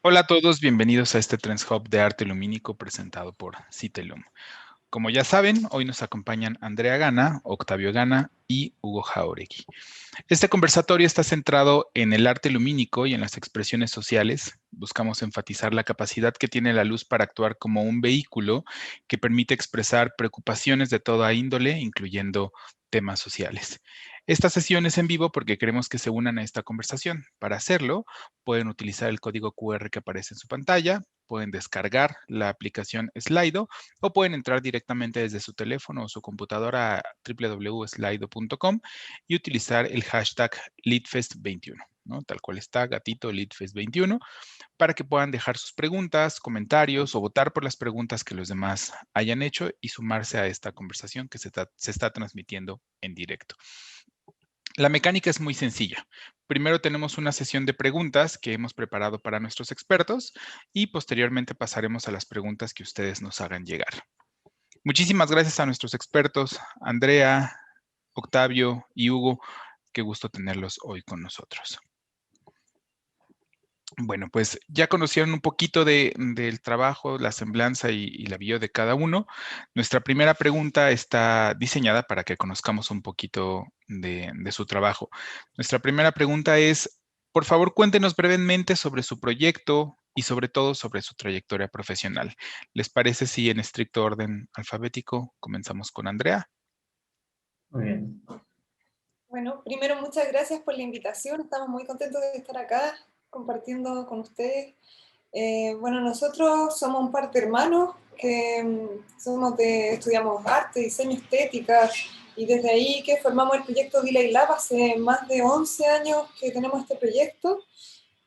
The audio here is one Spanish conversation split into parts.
Hola a todos, bienvenidos a este Trends Hub de arte lumínico presentado por Citelum. Como ya saben, hoy nos acompañan Andrea Gana, Octavio Gana y Hugo Jauregui. Este conversatorio está centrado en el arte lumínico y en las expresiones sociales. Buscamos enfatizar la capacidad que tiene la luz para actuar como un vehículo que permite expresar preocupaciones de toda índole, incluyendo temas sociales. Esta sesión es en vivo porque queremos que se unan a esta conversación. Para hacerlo, pueden utilizar el código QR que aparece en su pantalla, pueden descargar la aplicación Slido o pueden entrar directamente desde su teléfono o su computadora a www.slido.com y utilizar el hashtag LeadFest21, ¿no? Tal cual está, gatito LeadFest21, para que puedan dejar sus preguntas, comentarios o votar por las preguntas que los demás hayan hecho y sumarse a esta conversación que se está transmitiendo en directo. La mecánica es muy sencilla. Primero tenemos una sesión de preguntas que hemos preparado para nuestros expertos y posteriormente pasaremos a las preguntas que ustedes nos hagan llegar. Muchísimas gracias a nuestros expertos, Andrea, Octavio y Hugo. Qué gusto tenerlos hoy con nosotros. Bueno, pues ya conocieron un poquito del trabajo, la semblanza y la bio de cada uno. Nuestra primera pregunta está diseñada para que conozcamos un poquito de su trabajo. Nuestra primera pregunta es, por favor, cuéntenos brevemente sobre su proyecto y sobre todo sobre su trayectoria profesional. ¿Les parece si en estricto orden alfabético comenzamos con Andrea? Muy bien. Bueno, primero muchas gracias por la invitación, estamos muy contentos de estar acá compartiendo con ustedes. Bueno, nosotros somos un par de hermanos que estudiamos arte, diseño, estética, y desde ahí que formamos el proyecto Delay Lab hace más de 11 años que tenemos este proyecto,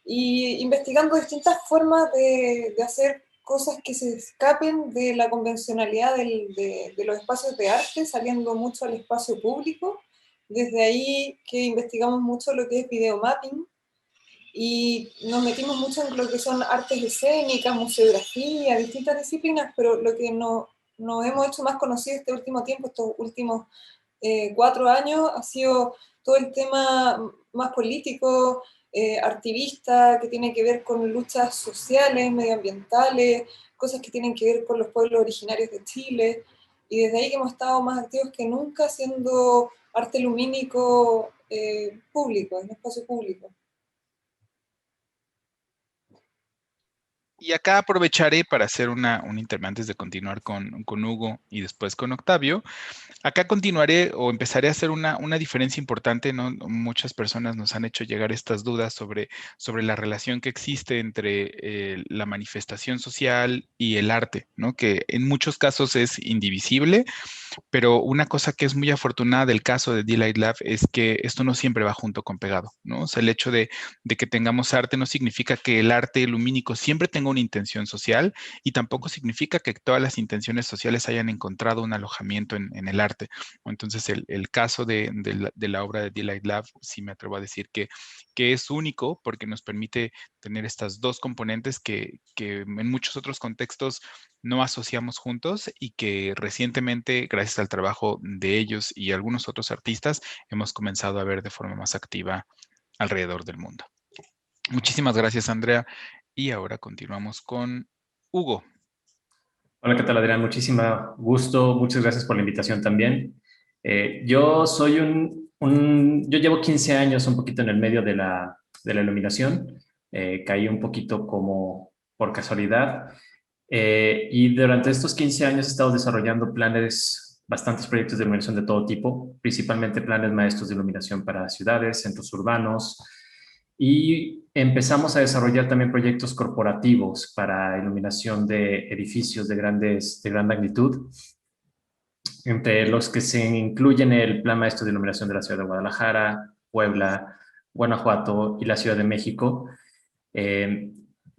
y investigando distintas formas de hacer cosas que se escapen de la convencionalidad de los espacios de arte, saliendo mucho al espacio público. Desde ahí que investigamos mucho lo que es videomapping y nos metimos mucho en lo que son artes escénicas, museografía, distintas disciplinas, pero lo que nos hemos hecho más conocido este último tiempo, estos últimos 4 años, ha sido todo el tema más político, activista, que tiene que ver con luchas sociales, medioambientales, cosas que tienen que ver con los pueblos originarios de Chile, y desde ahí que hemos estado más activos que nunca haciendo arte lumínico público, en espacio público. Y acá aprovecharé para hacer un intermedio antes de continuar con Hugo y después con Octavio. Acá continuaré o empezaré a hacer una diferencia importante, ¿no? Muchas personas nos han hecho llegar estas dudas sobre la relación que existe entre la manifestación social y el arte, ¿no? Que en muchos casos es indivisible, pero una cosa que es muy afortunada del caso de D-Light Lab es que esto no siempre va junto con pegado, ¿no? O sea, el hecho de que tengamos arte no significa que el arte lumínico siempre tenga una intención social y tampoco significa que todas las intenciones sociales hayan encontrado un alojamiento en el arte. Entonces, el caso de la obra de D-Light Lab, sí me atrevo a decir que es único porque nos permite tener estas dos componentes que en muchos otros contextos no asociamos juntos y que recientemente, gracias al trabajo de ellos y algunos otros artistas, hemos comenzado a ver de forma más activa alrededor del mundo. Muchísimas gracias, Andrea. Y ahora continuamos con Hugo. Hola, ¿qué tal, Adrián? Muchísimo gusto. Muchas gracias por la invitación también. Yo soy yo llevo 15 años un poquito en el medio de la iluminación. Caí un poquito como por casualidad. Y durante estos 15 años he estado desarrollando bastantes proyectos de iluminación de todo tipo, principalmente planes maestros de iluminación para ciudades, centros urbanos, y empezamos a desarrollar también proyectos corporativos para iluminación de edificios de gran magnitud, entre los que se incluyen el Plan Maestro de Iluminación de la Ciudad de Guadalajara, Puebla, Guanajuato y la Ciudad de México. Eh,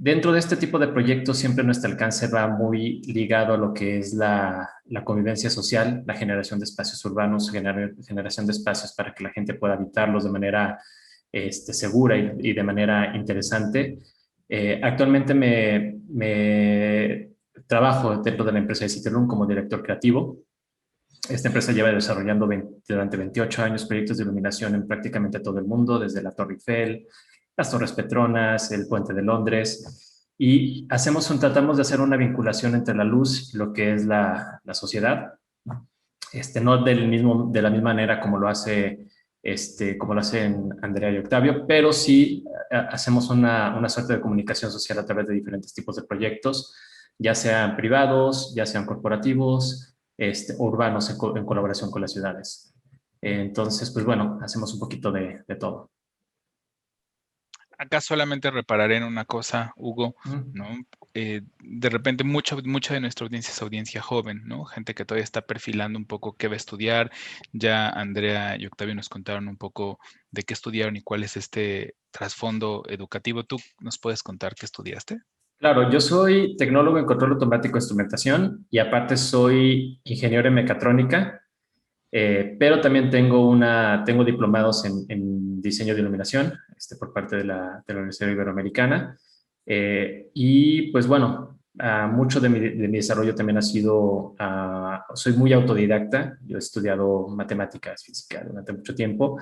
Dentro de este tipo de proyectos siempre nuestro alcance va muy ligado a lo que es la convivencia social, la generación de espacios urbanos, generación de espacios para que la gente pueda habitarlos de manera segura y de manera interesante. Actualmente me trabajo dentro de la empresa de Citelum como director creativo. Esta empresa lleva desarrollando durante 28 años proyectos de iluminación en prácticamente todo el mundo, desde la Torre Eiffel, las Torres Petronas, el Puente de Londres, y tratamos de hacer una vinculación entre la luz y lo que es la sociedad. No de la misma manera como lo hacen Andrea y Octavio, pero sí hacemos una suerte de comunicación social a través de diferentes tipos de proyectos, ya sean privados, ya sean corporativos, o urbanos en colaboración con las ciudades. Entonces, pues bueno, hacemos un poquito de todo. Acá solamente repararé en una cosa, Hugo, ¿no? De repente mucha de nuestra audiencia es audiencia joven, ¿no? Gente que todavía está perfilando un poco qué va a estudiar. Ya Andrea y Octavio nos contaron un poco de qué estudiaron y cuál es este trasfondo educativo. ¿Tú nos puedes contar qué estudiaste? Claro, yo soy tecnólogo en control automático de instrumentación y aparte soy ingeniero en mecatrónica. Pero también tengo diplomados en diseño de iluminación por parte de la Universidad Iberoamericana. Y pues bueno, mucho de mi desarrollo también ha sido, soy muy autodidacta. Yo he estudiado matemáticas, física durante mucho tiempo.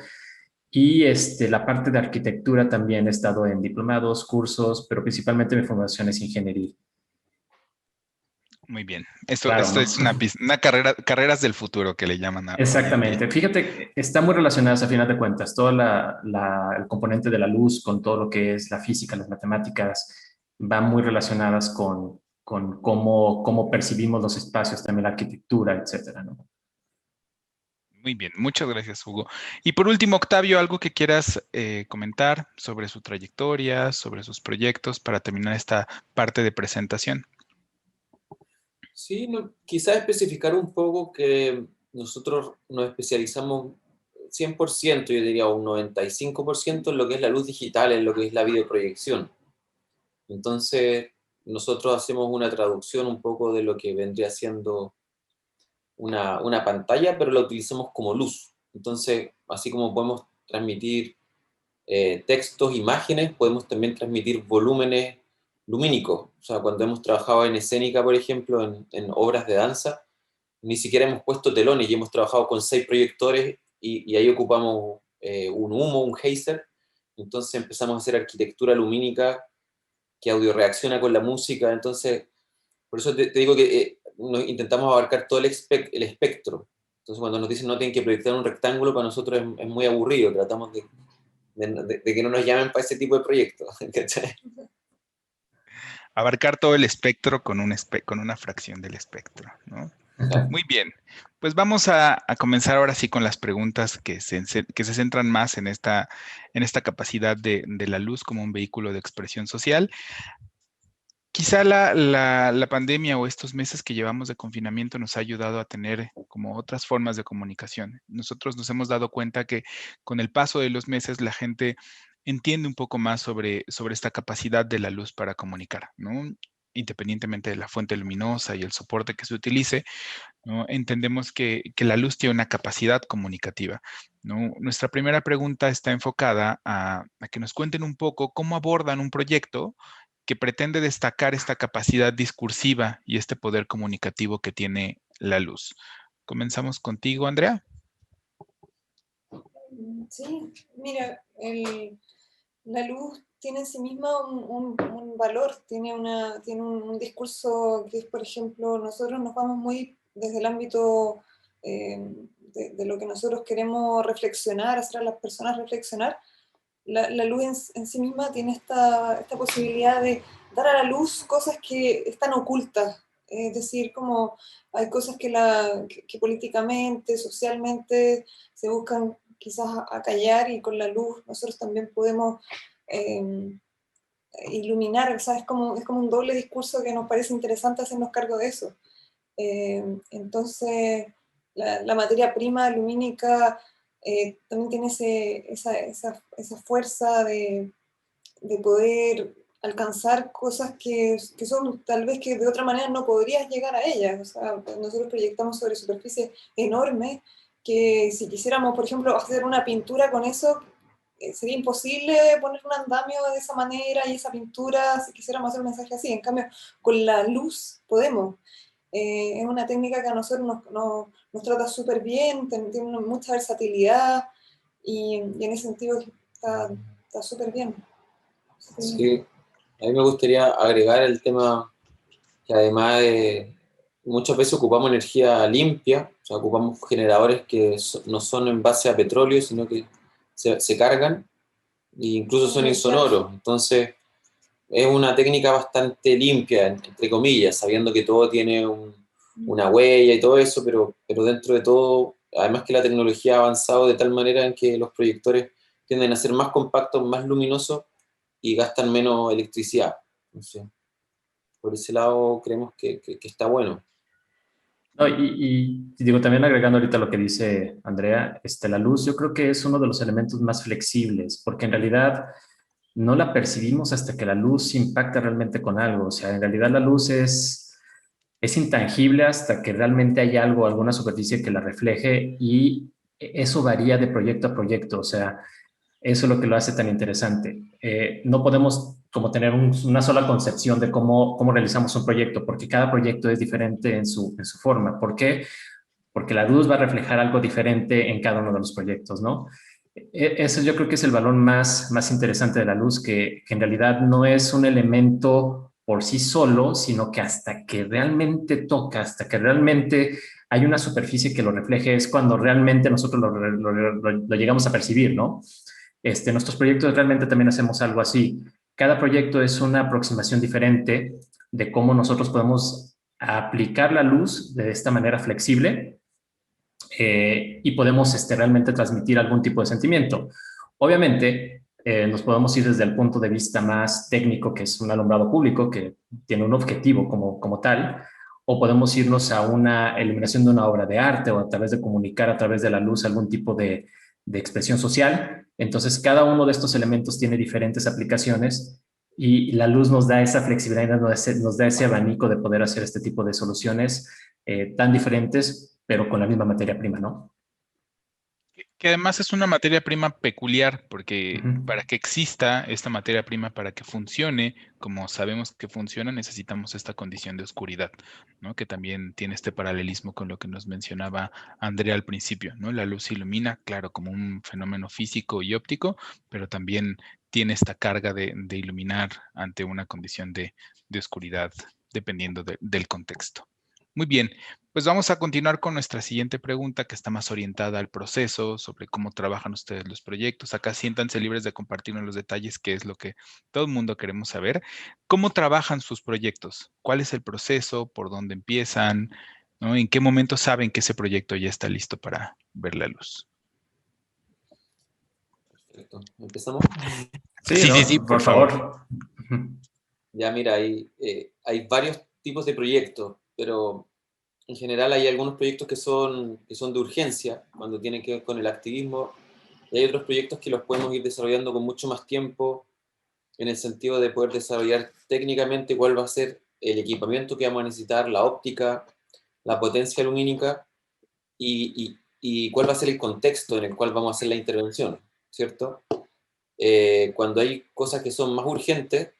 Y la parte de arquitectura también he estado en diplomados, cursos, pero principalmente mi formación es ingeniería. Muy bien. Claro, Esto ¿no? es una carreras del futuro que le llaman hoy en día. Exactamente. Fíjate, están muy relacionadas a final de cuentas. Todo el componente de la luz con todo lo que es la física, las matemáticas, van muy relacionadas con cómo percibimos los espacios, también la arquitectura, etcétera, ¿no? Muy bien, muchas gracias, Hugo. Y por último, Octavio, algo que quieras comentar sobre su trayectoria, sobre sus proyectos para terminar esta parte de presentación. Sí, quizás especificar un poco que nosotros nos especializamos 100%, yo diría un 95% en lo que es la luz digital, en lo que es la videoproyección. Entonces, nosotros hacemos una traducción un poco de lo que vendría siendo una pantalla, pero la utilizamos como luz. Entonces, así como podemos transmitir textos, imágenes, podemos también transmitir volúmenes lumínicos. O sea, cuando hemos trabajado en escénica, por ejemplo, en obras de danza, ni siquiera hemos puesto telones y hemos trabajado con 6 proyectores y ahí ocupamos un humo, un geyser. Entonces empezamos a hacer arquitectura lumínica que audio reacciona con la música. Entonces, por eso te digo que intentamos abarcar todo el espectro. Entonces, cuando nos dicen no tienen que proyectar un rectángulo, para nosotros es muy aburrido. Tratamos de que no nos llamen para ese tipo de proyectos. ¿Cachai? Abarcar todo el espectro con una fracción del espectro, ¿no? Muy bien, pues vamos a comenzar ahora sí con las preguntas que se centran más en esta capacidad de la luz como un vehículo de expresión social. Quizá la pandemia o estos meses que llevamos de confinamiento nos ha ayudado a tener como otras formas de comunicación. Nosotros nos hemos dado cuenta que con el paso de los meses la gente entiende un poco más sobre esta capacidad de la luz para comunicar, ¿no? Independientemente de la fuente luminosa y el soporte que se utilice, ¿no? Entendemos que la luz tiene una capacidad comunicativa, ¿no? Nuestra primera pregunta está enfocada a que nos cuenten un poco cómo abordan un proyecto que pretende destacar esta capacidad discursiva y este poder comunicativo que tiene la luz. Comenzamos contigo, Andrea. Sí, mira, la luz tiene en sí misma un valor, tiene un discurso que es, por ejemplo, nosotros nos vamos muy desde el ámbito de lo que nosotros queremos reflexionar, hacer a las personas reflexionar. La luz en sí misma tiene esta posibilidad de dar a la luz cosas que están ocultas, es decir, como hay cosas que políticamente, socialmente se buscan quizás acallar, y con la luz nosotros también podemos eh, iluminar. O sea, es como un doble discurso que nos parece interesante hacernos cargo de eso. Entonces, la materia prima lumínica también tiene esa fuerza de poder alcanzar cosas que son tal vez que de otra manera no podrías llegar a ellas. O sea, nosotros proyectamos sobre superficies enormes que si quisiéramos, por ejemplo, hacer una pintura con eso, sería imposible poner un andamio de esa manera y esa pintura si quisiéramos hacer un mensaje así. En cambio, con la luz podemos. Es una técnica que a nosotros nos trata súper bien, tiene mucha versatilidad y en ese sentido está súper bien. Sí, a mí me gustaría agregar el tema que además muchas veces ocupamos energía limpia, o sea, ocupamos generadores que no son en base a petróleo, sino que se cargan e incluso son insonoros. Entonces, es una técnica bastante limpia, entre comillas, sabiendo que todo tiene una huella y todo eso, pero dentro de todo, además que la tecnología ha avanzado de tal manera en que los proyectores tienden a ser más compactos, más luminosos y gastan menos electricidad. No sé, por ese lado creemos que está bueno. No, y digo, también agregando ahorita lo que dice Andrea, la luz yo creo que es uno de los elementos más flexibles, porque en realidad no la percibimos hasta que la luz impacta realmente con algo. O sea, en realidad la luz es intangible hasta que realmente hay algo, alguna superficie que la refleje y eso varía de proyecto a proyecto. O sea, eso es lo que lo hace tan interesante. No podemos como tener una sola concepción de cómo realizamos un proyecto, porque cada proyecto es diferente en su forma. ¿Por qué? Porque la luz va a reflejar algo diferente en cada uno de los proyectos, ¿no? Eso yo creo que es el valor más interesante de la luz, que en realidad no es un elemento por sí solo, sino que hasta que realmente toca, hasta que realmente hay una superficie que lo refleje, es cuando realmente nosotros lo llegamos a percibir, ¿no? Nuestros proyectos realmente también hacemos algo así. Cada proyecto es una aproximación diferente de cómo nosotros podemos aplicar la luz de esta manera flexible y podemos realmente transmitir algún tipo de sentimiento. Obviamente, nos podemos ir desde el punto de vista más técnico, que es un alumbrado público, que tiene un objetivo como tal, o podemos irnos a una iluminación de una obra de arte o a través de comunicar a través de la luz algún tipo de expresión social. Entonces, cada uno de estos elementos tiene diferentes aplicaciones y la luz nos da esa flexibilidad, nos da ese abanico de poder hacer este tipo de soluciones tan diferentes, pero con la misma materia prima, ¿no? Que además es una materia prima peculiar, porque Uh-huh. para que exista esta materia prima, para que funcione, como sabemos que funciona, necesitamos esta condición de oscuridad, ¿no? Que también tiene este paralelismo con lo que nos mencionaba Andrea al principio, ¿no? La luz ilumina, claro, como un fenómeno físico y óptico, pero también tiene esta carga de iluminar ante una condición de oscuridad, dependiendo del contexto. Muy bien, pues vamos a continuar con nuestra siguiente pregunta que está más orientada al proceso, sobre cómo trabajan ustedes los proyectos. Acá siéntanse libres de compartirnos los detalles, que es lo que todo el mundo queremos saber. ¿Cómo trabajan sus proyectos? ¿Cuál es el proceso? ¿Por dónde empiezan? ¿No? ¿En qué momento saben que ese proyecto ya está listo para ver la luz? Perfecto. ¿Empezamos? Sí, Sí, sí, sí, ¿no? por Por favor. favor. Uh-huh. Ya, mira, hay varios tipos de proyectos, pero en general hay algunos proyectos que son de urgencia, cuando tienen que ver con el activismo, y hay otros proyectos que los podemos ir desarrollando con mucho más tiempo, en el sentido de poder desarrollar técnicamente cuál va a ser el equipamiento que vamos a necesitar, la óptica, la potencia lumínica y cuál va a ser el contexto en el cual vamos a hacer la intervención, ¿cierto? Cuando hay cosas que son más urgentes,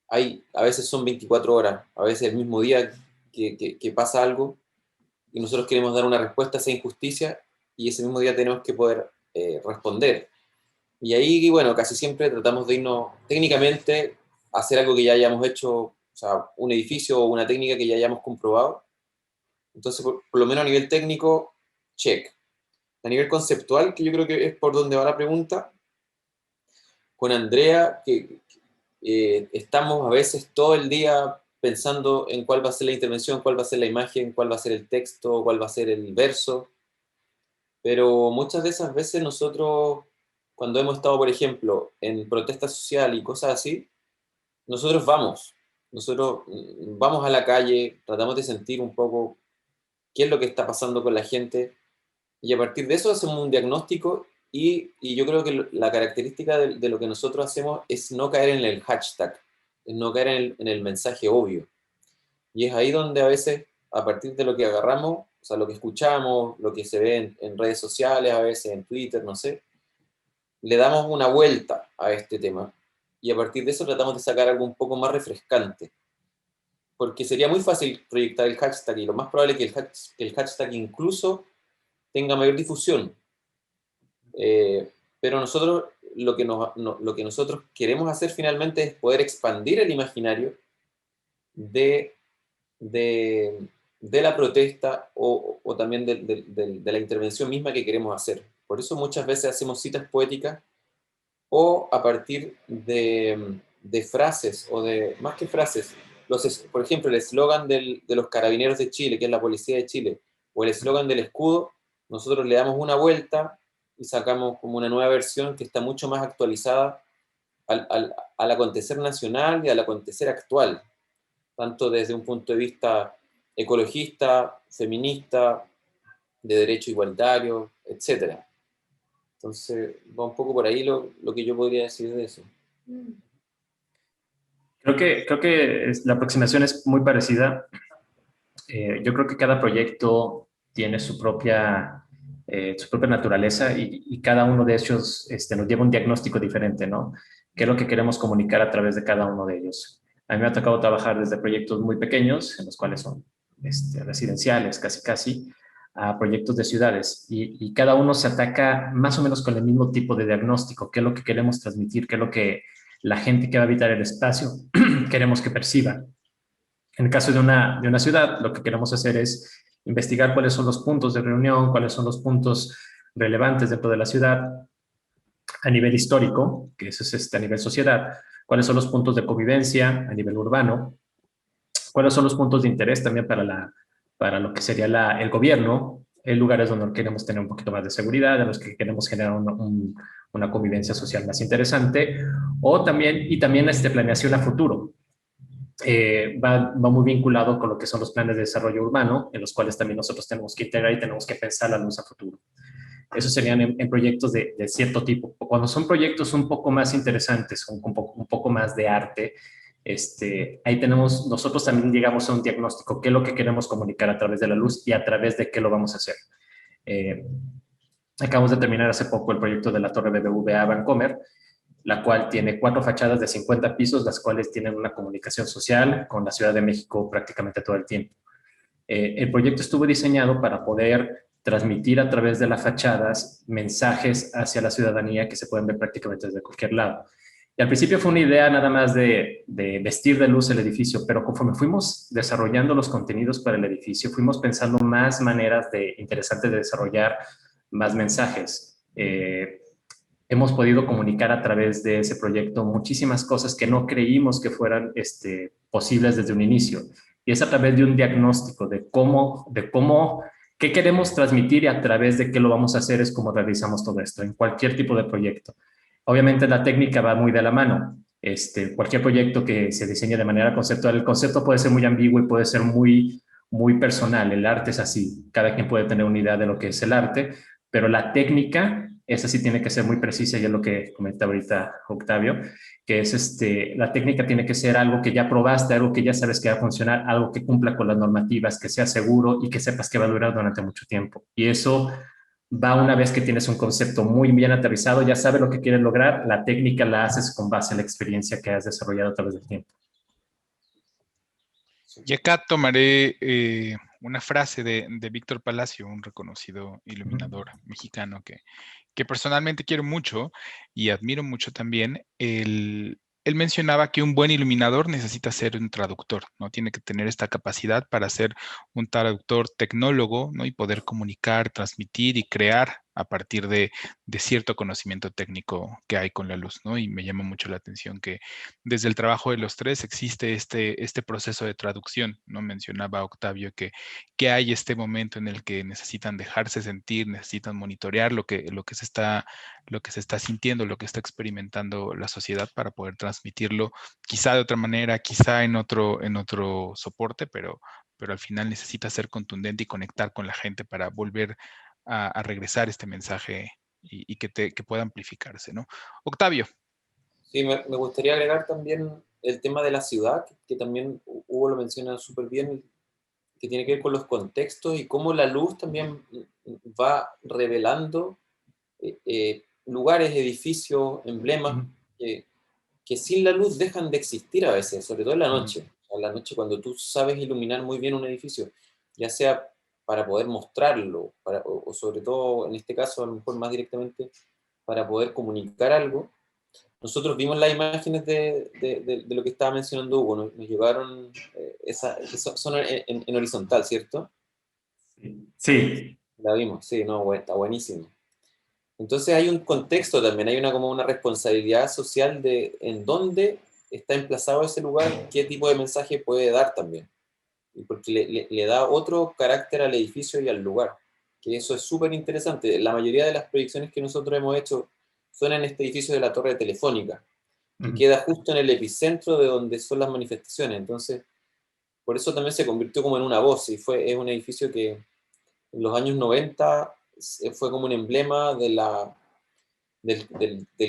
a veces son 24 horas, a veces el mismo día que pasa algo y nosotros queremos dar una respuesta a esa injusticia y ese mismo día tenemos que poder responder. Y ahí, bueno, casi siempre tratamos de irnos técnicamente a hacer algo que ya hayamos hecho, o sea, un edificio o una técnica que ya hayamos comprobado. Entonces, por lo menos a nivel técnico, check. A nivel conceptual, que yo creo que es por donde va la pregunta, con Andrea, que estamos a veces todo el día pensando en cuál va a ser la intervención, cuál va a ser la imagen, cuál va a ser el texto, cuál va a ser el verso, pero muchas de esas veces nosotros, cuando hemos estado, por ejemplo, en protesta social y cosas así, nosotros vamos a la calle, tratamos de sentir un poco qué es lo que está pasando con la gente, y a partir de eso hacemos un diagnóstico y yo creo que la característica de lo que nosotros hacemos es no caer en el hashtag, es no caer en el mensaje obvio. Y es ahí donde a veces, a partir de lo que agarramos, o sea, lo que escuchamos, lo que se ve en redes sociales, a veces en Twitter, no sé, le damos una vuelta a este tema y a partir de eso tratamos de sacar algo un poco más refrescante. Porque sería muy fácil proyectar el hashtag y lo más probable es que el hashtag incluso tenga mayor difusión. Pero nosotros lo que nosotros queremos hacer finalmente es poder expandir el imaginario de, de, de la protesta o también de la intervención misma que queremos hacer. Por eso muchas veces hacemos citas poéticas o a partir de frases o de, más que frases, por ejemplo, el eslogan de los Carabineros de Chile, que es la Policía de Chile, o el eslogan del escudo, nosotros le damos una vuelta y sacamos como una nueva versión que está mucho más actualizada al acontecer nacional y al acontecer actual, tanto desde un punto de vista ecologista, feminista, de derecho igualitario, etcétera. Entonces, va un poco por ahí lo que yo podría decir de eso. Creo que la aproximación es muy parecida. Yo creo que cada proyecto tiene su propia naturaleza y cada uno de ellos nos lleva un diagnóstico diferente, ¿no? ¿Qué es lo que queremos comunicar a través de cada uno de ellos? A mí me ha tocado trabajar desde proyectos muy pequeños, en los cuales son residenciales, casi, a proyectos de ciudades y cada uno se ataca más o menos con el mismo tipo de diagnóstico, qué es lo que queremos transmitir, qué es lo que la gente que va a habitar el espacio queremos que perciba. En el caso de una ciudad, lo que queremos hacer es investigar cuáles son los puntos de reunión, cuáles son los puntos relevantes dentro de la ciudad a nivel histórico, que eso es a nivel sociedad, cuáles son los puntos de convivencia a nivel urbano, cuáles son los puntos de interés también para lo que sería el gobierno, en lugares donde queremos tener un poquito más de seguridad, en los que queremos generar una convivencia social más interesante, o también planeación a futuro. Va muy vinculado con lo que son los planes de desarrollo urbano, en los cuales también nosotros tenemos que integrar y tenemos que pensar la luz a futuro. Esos serían en proyectos de cierto tipo. Cuando son proyectos un poco más interesantes, un poco más de arte, ahí nosotros también llegamos a un diagnóstico, qué es lo que queremos comunicar a través de la luz y a través de qué lo vamos a hacer. Acabamos de terminar hace poco el proyecto de la Torre BBVA Bancomer, la cual tiene 4 fachadas de 50 pisos, las cuales tienen una comunicación social con la Ciudad de México prácticamente todo el tiempo. El proyecto estuvo diseñado para poder transmitir a través de las fachadas mensajes hacia la ciudadanía que se pueden ver prácticamente desde cualquier lado. Y al principio fue una idea nada más de vestir de luz el edificio, pero conforme fuimos desarrollando los contenidos para el edificio, fuimos pensando más maneras interesantes de desarrollar más mensajes. Hemos podido comunicar a través de ese proyecto muchísimas cosas que no creímos que fueran posibles desde un inicio. Y es a través de un diagnóstico de qué queremos transmitir y a través de qué lo vamos a hacer es como realizamos todo esto en cualquier tipo de proyecto. Obviamente la técnica va muy de la mano. Cualquier proyecto que se diseñe de manera conceptual, el concepto puede ser muy ambiguo y puede ser muy personal. El arte es así. Cada quien puede tener una idea de lo que es el arte, pero la técnica, esa sí tiene que ser muy precisa y es lo que comentaba ahorita Octavio, que es la técnica tiene que ser algo que ya probaste, algo que ya sabes que va a funcionar, algo que cumpla con las normativas, que sea seguro y que sepas que va a durar durante mucho tiempo. Y eso va una vez que tienes un concepto muy bien aterrizado, ya sabes lo que quieres lograr, la técnica la haces con base en la experiencia que has desarrollado a través del tiempo. Y acá tomaré una frase de Víctor Palacio, un reconocido iluminador mexicano que personalmente quiero mucho y admiro mucho también. Él mencionaba que un buen iluminador necesita ser un traductor, ¿no? Tiene que tener esta capacidad para ser un traductor tecnólogo, ¿no? Y poder comunicar, transmitir y crear a partir de cierto conocimiento técnico que hay con la luz, ¿no? Y me llama mucho la atención que desde el trabajo de los tres existe este proceso de traducción, ¿no? Mencionaba Octavio que hay este momento en el que necesitan dejarse sentir, necesitan monitorear lo que se está sintiendo, lo que está experimentando la sociedad para poder transmitirlo, quizá de otra manera, quizá en otro soporte, pero al final necesita ser contundente y conectar con la gente para volver a regresar este mensaje y que pueda amplificarse, ¿no? Octavio. Sí, me gustaría agregar también el tema de la ciudad, que también Hugo lo menciona súper bien, que tiene que ver con los contextos y cómo la luz también va revelando lugares, edificios, emblemas, que sin la luz dejan de existir a veces, sobre todo en la noche. En la noche cuando tú sabes iluminar muy bien un edificio, ya sea para poder mostrarlo, o sobre todo en este caso a lo mejor más directamente para poder comunicar algo. Nosotros vimos las imágenes de lo que estaba mencionando Hugo, nos llevaron, son en horizontal, ¿cierto? Sí. La vimos, sí, no, está buenísimo. Entonces hay un contexto también, hay como una responsabilidad social de en dónde está emplazado ese lugar, qué tipo de mensaje puede dar también. Y porque le da otro carácter al edificio y al lugar, que eso es súper interesante. La mayoría de las proyecciones que nosotros hemos hecho son en este edificio de la Torre Telefónica, que queda justo en el epicentro de donde son las manifestaciones. Entonces, por eso también se convirtió como en una voz, y es un edificio que en los años 90 fue como un emblema del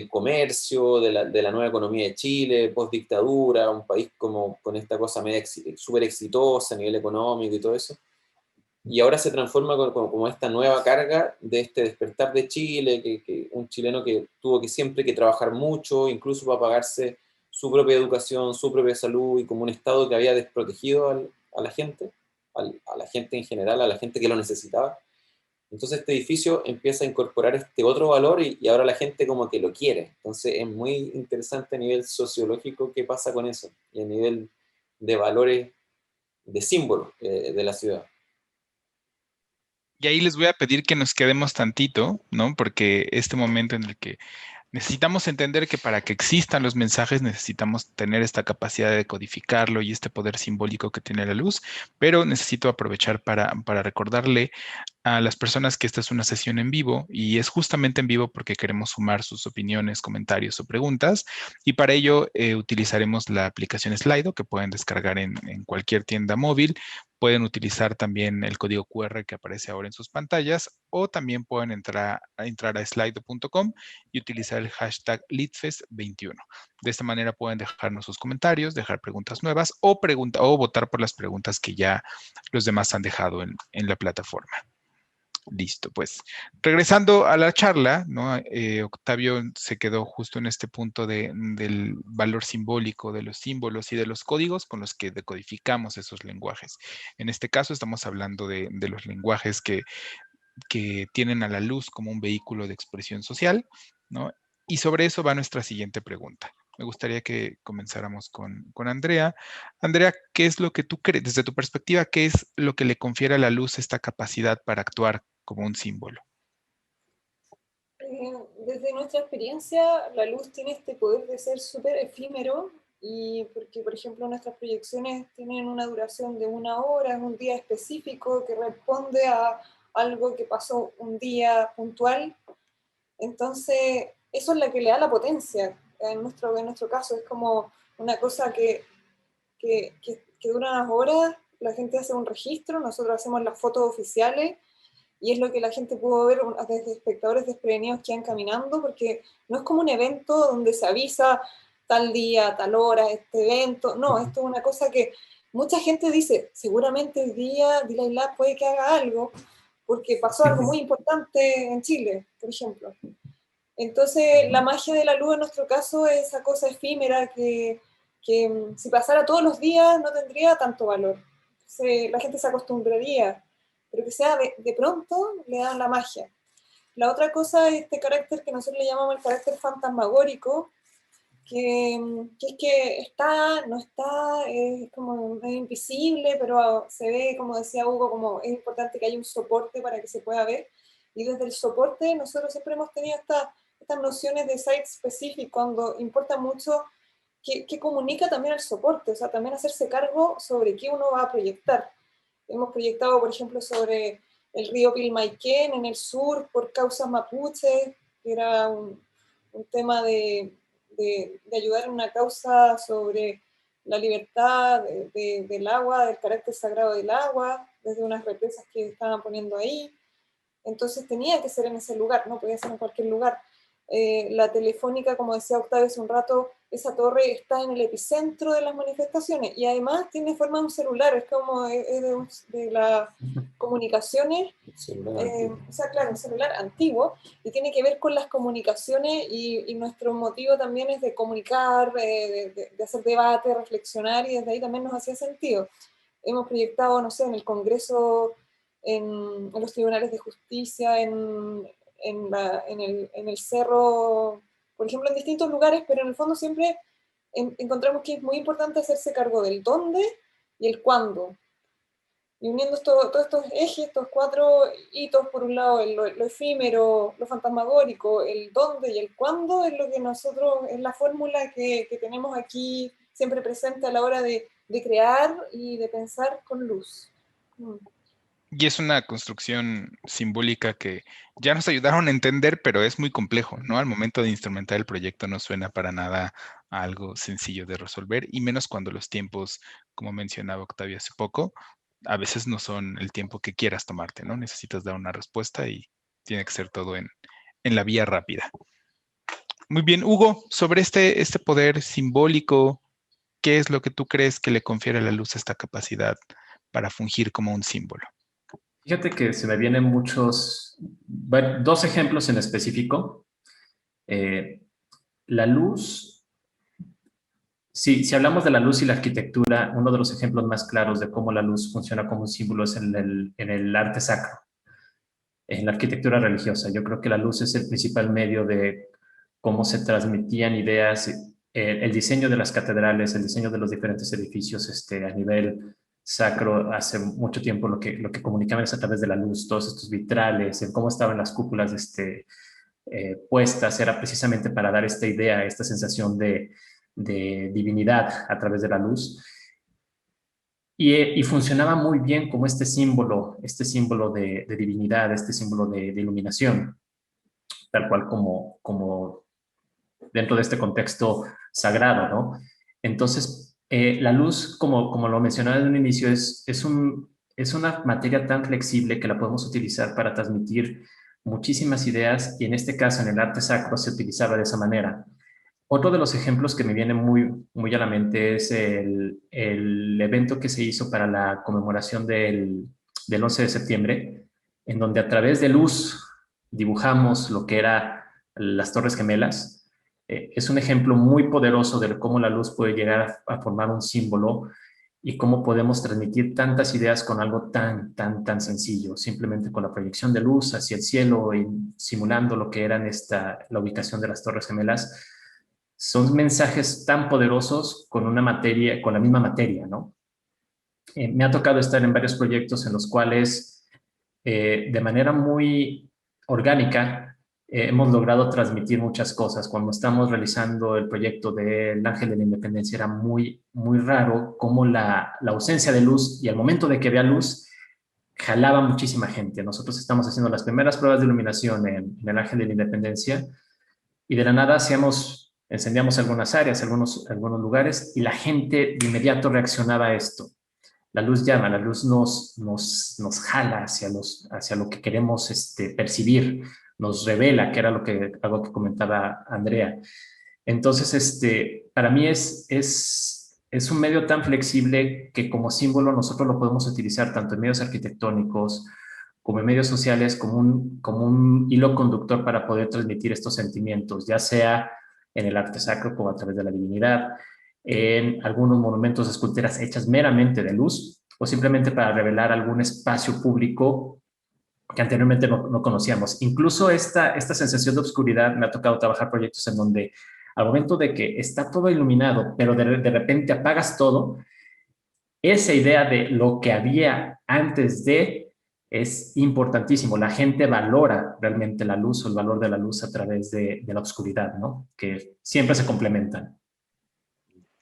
comercio, de la nueva economía de Chile, post dictadura, un país como con esta cosa media súper exitosa a nivel económico y todo eso. Y ahora se transforma como esta nueva carga de este despertar de Chile, que un chileno que tuvo que siempre que trabajar mucho, incluso para pagarse su propia educación, su propia salud, y como un Estado que había desprotegido a la gente, a la gente en general, a la gente que lo necesitaba. Entonces este edificio empieza a incorporar este otro valor y ahora la gente como que lo quiere. Entonces es muy interesante a nivel sociológico qué pasa con eso y a nivel de valores, de símbolos de la ciudad. Y ahí les voy a pedir que nos quedemos tantito, ¿no? Porque este momento en el que necesitamos entender que para que existan los mensajes necesitamos tener esta capacidad de codificarlo y este poder simbólico que tiene la luz, pero necesito aprovechar para recordarle a las personas que esta es una sesión en vivo y es justamente en vivo porque queremos sumar sus opiniones, comentarios o preguntas y para ello utilizaremos la aplicación Slido que pueden descargar en cualquier tienda móvil. Pueden utilizar también el código QR que aparece ahora en sus pantallas o también pueden entrar a slido.com y utilizar el hashtag LeadFest21. De esta manera pueden dejarnos sus comentarios, dejar preguntas nuevas o votar por las preguntas que ya los demás han dejado en la plataforma. Listo, pues regresando a la charla, ¿no? Octavio se quedó justo en este punto del valor simbólico, de los símbolos y de los códigos con los que decodificamos esos lenguajes. En este caso estamos hablando de los lenguajes que tienen a la luz como un vehículo de expresión social, ¿no? Y sobre eso va nuestra siguiente pregunta. Me gustaría que comenzáramos con Andrea. Andrea, ¿qué es lo que tú crees, desde tu perspectiva, qué es lo que le confiere a la luz esta capacidad para actuar como un símbolo? Desde nuestra experiencia, la luz tiene este poder de ser súper efímero y porque, por ejemplo, nuestras proyecciones tienen una duración de 1 hora, en un día específico que responde a algo que pasó un día puntual. Entonces, eso es lo que le da la potencia. En nuestro caso, es como una cosa que dura unas horas, la gente hace un registro, nosotros hacemos las fotos oficiales y es lo que la gente pudo ver desde espectadores desprevenidos que iban caminando, porque no es como un evento donde se avisa tal día, tal hora, este evento, no, esto es una cosa que mucha gente dice, seguramente el día Delay Lab puede que haga algo, porque pasó algo muy importante en Chile, por ejemplo. Entonces, la magia de la luz en nuestro caso es esa cosa efímera que si pasara todos los días no tendría tanto valor. La gente se acostumbraría, pero que sea de pronto le dan la magia. La otra cosa es este carácter que nosotros le llamamos el carácter fantasmagórico, que es que está, no está, es como es invisible, pero se ve, como decía Hugo, como es importante que haya un soporte para que se pueda ver. Y desde el soporte nosotros siempre hemos tenido estas nociones de site specific, cuando importa mucho que comunica también el soporte, o sea, también hacerse cargo sobre qué uno va a proyectar. Hemos proyectado, por ejemplo, sobre el río Pilmaiquén en el sur por causas mapuches, que era un tema de ayudar en una causa sobre la libertad del agua, del carácter sagrado del agua, desde unas represas que estaban poniendo ahí. entonces tenía que ser en ese lugar, no podía ser en cualquier lugar. La Telefónica, como decía Octavio hace un rato, esa torre está en el epicentro de las manifestaciones y además tiene forma de un celular, es como de las comunicaciones, o sea, claro, un celular antiguo, y tiene que ver con las comunicaciones y nuestro motivo también es de comunicar, de hacer debate, reflexionar, y desde ahí también nos hacía sentido. Hemos proyectado, no sé, en el Congreso, en los tribunales de justicia, en el cerro, por ejemplo, en distintos lugares, pero en el fondo siempre encontramos que es muy importante hacerse cargo del dónde y el cuándo. Y uniendo todos estos ejes, estos 4 hitos, por un lado, lo efímero, lo fantasmagórico, el dónde y el cuándo, es lo que nosotros, es la fórmula que tenemos aquí siempre presente a la hora de crear y de pensar con luz. Y es una construcción simbólica que ya nos ayudaron a entender, pero es muy complejo, ¿no? Al momento de instrumentar el proyecto no suena para nada a algo sencillo de resolver, y menos cuando los tiempos, como mencionaba Octavio hace poco, a veces no son el tiempo que quieras tomarte, ¿no? Necesitas dar una respuesta y tiene que ser todo en la vía rápida. Muy bien, Hugo, sobre este poder simbólico, ¿qué es lo que tú crees que le confiere a la luz esta capacidad para fungir como un símbolo? Fíjate que se me vienen dos ejemplos en específico. La luz, si hablamos de la luz y la arquitectura, uno de los ejemplos más claros de cómo la luz funciona como un símbolo es en el arte sacro, en la arquitectura religiosa. Yo creo que la luz es el principal medio de cómo se transmitían ideas, el diseño de las catedrales, el diseño de los diferentes edificios a nivel sacro. Hace mucho tiempo lo que comunicaban es a través de la luz, todos estos vitrales, en cómo estaban las cúpulas puestas, era precisamente para dar esta idea, esta sensación de divinidad a través de la luz. Y funcionaba muy bien como este símbolo de divinidad, este símbolo de iluminación, tal cual como dentro de este contexto sagrado, ¿no? Entonces, la luz, como lo mencionaba en un inicio, es una materia tan flexible que la podemos utilizar para transmitir muchísimas ideas, y en este caso, en el arte sacro, se utilizaba de esa manera. Otro de los ejemplos que me viene muy, muy a la mente es el evento que se hizo para la conmemoración del 11 de septiembre, en donde a través de luz dibujamos lo que eran las Torres Gemelas. Es un ejemplo muy poderoso de cómo la luz puede llegar a formar un símbolo y cómo podemos transmitir tantas ideas con algo tan, tan, tan sencillo, simplemente con la proyección de luz hacia el cielo y simulando lo que eran la ubicación de las Torres Gemelas. Son mensajes tan poderosos con la misma materia, ¿no? Me ha tocado estar en varios proyectos en los cuales, de manera muy orgánica, hemos logrado transmitir muchas cosas. Cuando estamos realizando el proyecto del Ángel de la Independencia, era muy, muy raro cómo la ausencia de luz y al momento de que había luz, jalaba muchísima gente. Nosotros estamos haciendo las primeras pruebas de iluminación en el Ángel de la Independencia, y de la nada encendíamos algunas áreas, algunos lugares, y la gente de inmediato reaccionaba a esto. La luz llama, la luz nos jala hacia lo que queremos percibir, nos revela, que era algo que comentaba Andrea. Entonces, para mí es un medio tan flexible que como símbolo nosotros lo podemos utilizar tanto en medios arquitectónicos como en medios sociales, como un hilo conductor para poder transmitir estos sentimientos, ya sea en el arte sacro como a través de la divinidad, en algunos monumentos, esculturas hechas meramente de luz, o simplemente para revelar algún espacio público que anteriormente no conocíamos. Incluso esta sensación de oscuridad, me ha tocado trabajar proyectos en donde al momento de que está todo iluminado, pero de repente apagas todo, esa idea de lo que había antes es importantísimo. La gente valora realmente la luz o el valor de la luz a través de la oscuridad, ¿no? Que siempre se complementan.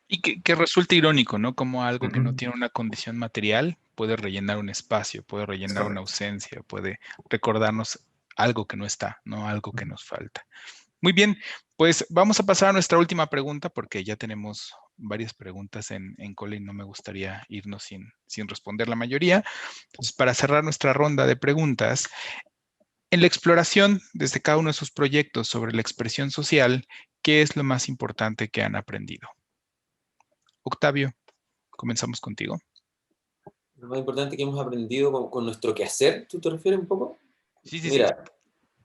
Y que resulta irónico, ¿no? Como algo que no tiene una condición material puede rellenar un espacio, puede rellenar una ausencia, puede recordarnos algo que no está, ¿no? Algo que nos falta. Muy bien, pues vamos a pasar a nuestra última pregunta porque ya tenemos varias preguntas en cola y no me gustaría irnos sin responder la mayoría. Entonces, para cerrar nuestra ronda de preguntas, En la exploración, desde cada uno de sus proyectos sobre la expresión social, ¿qué es lo más importante que han aprendido? Octavio, comenzamos contigo. Lo más importante que hemos aprendido con nuestro quehacer, ¿tú te refieres un poco? Sí, sí, sí. Mira,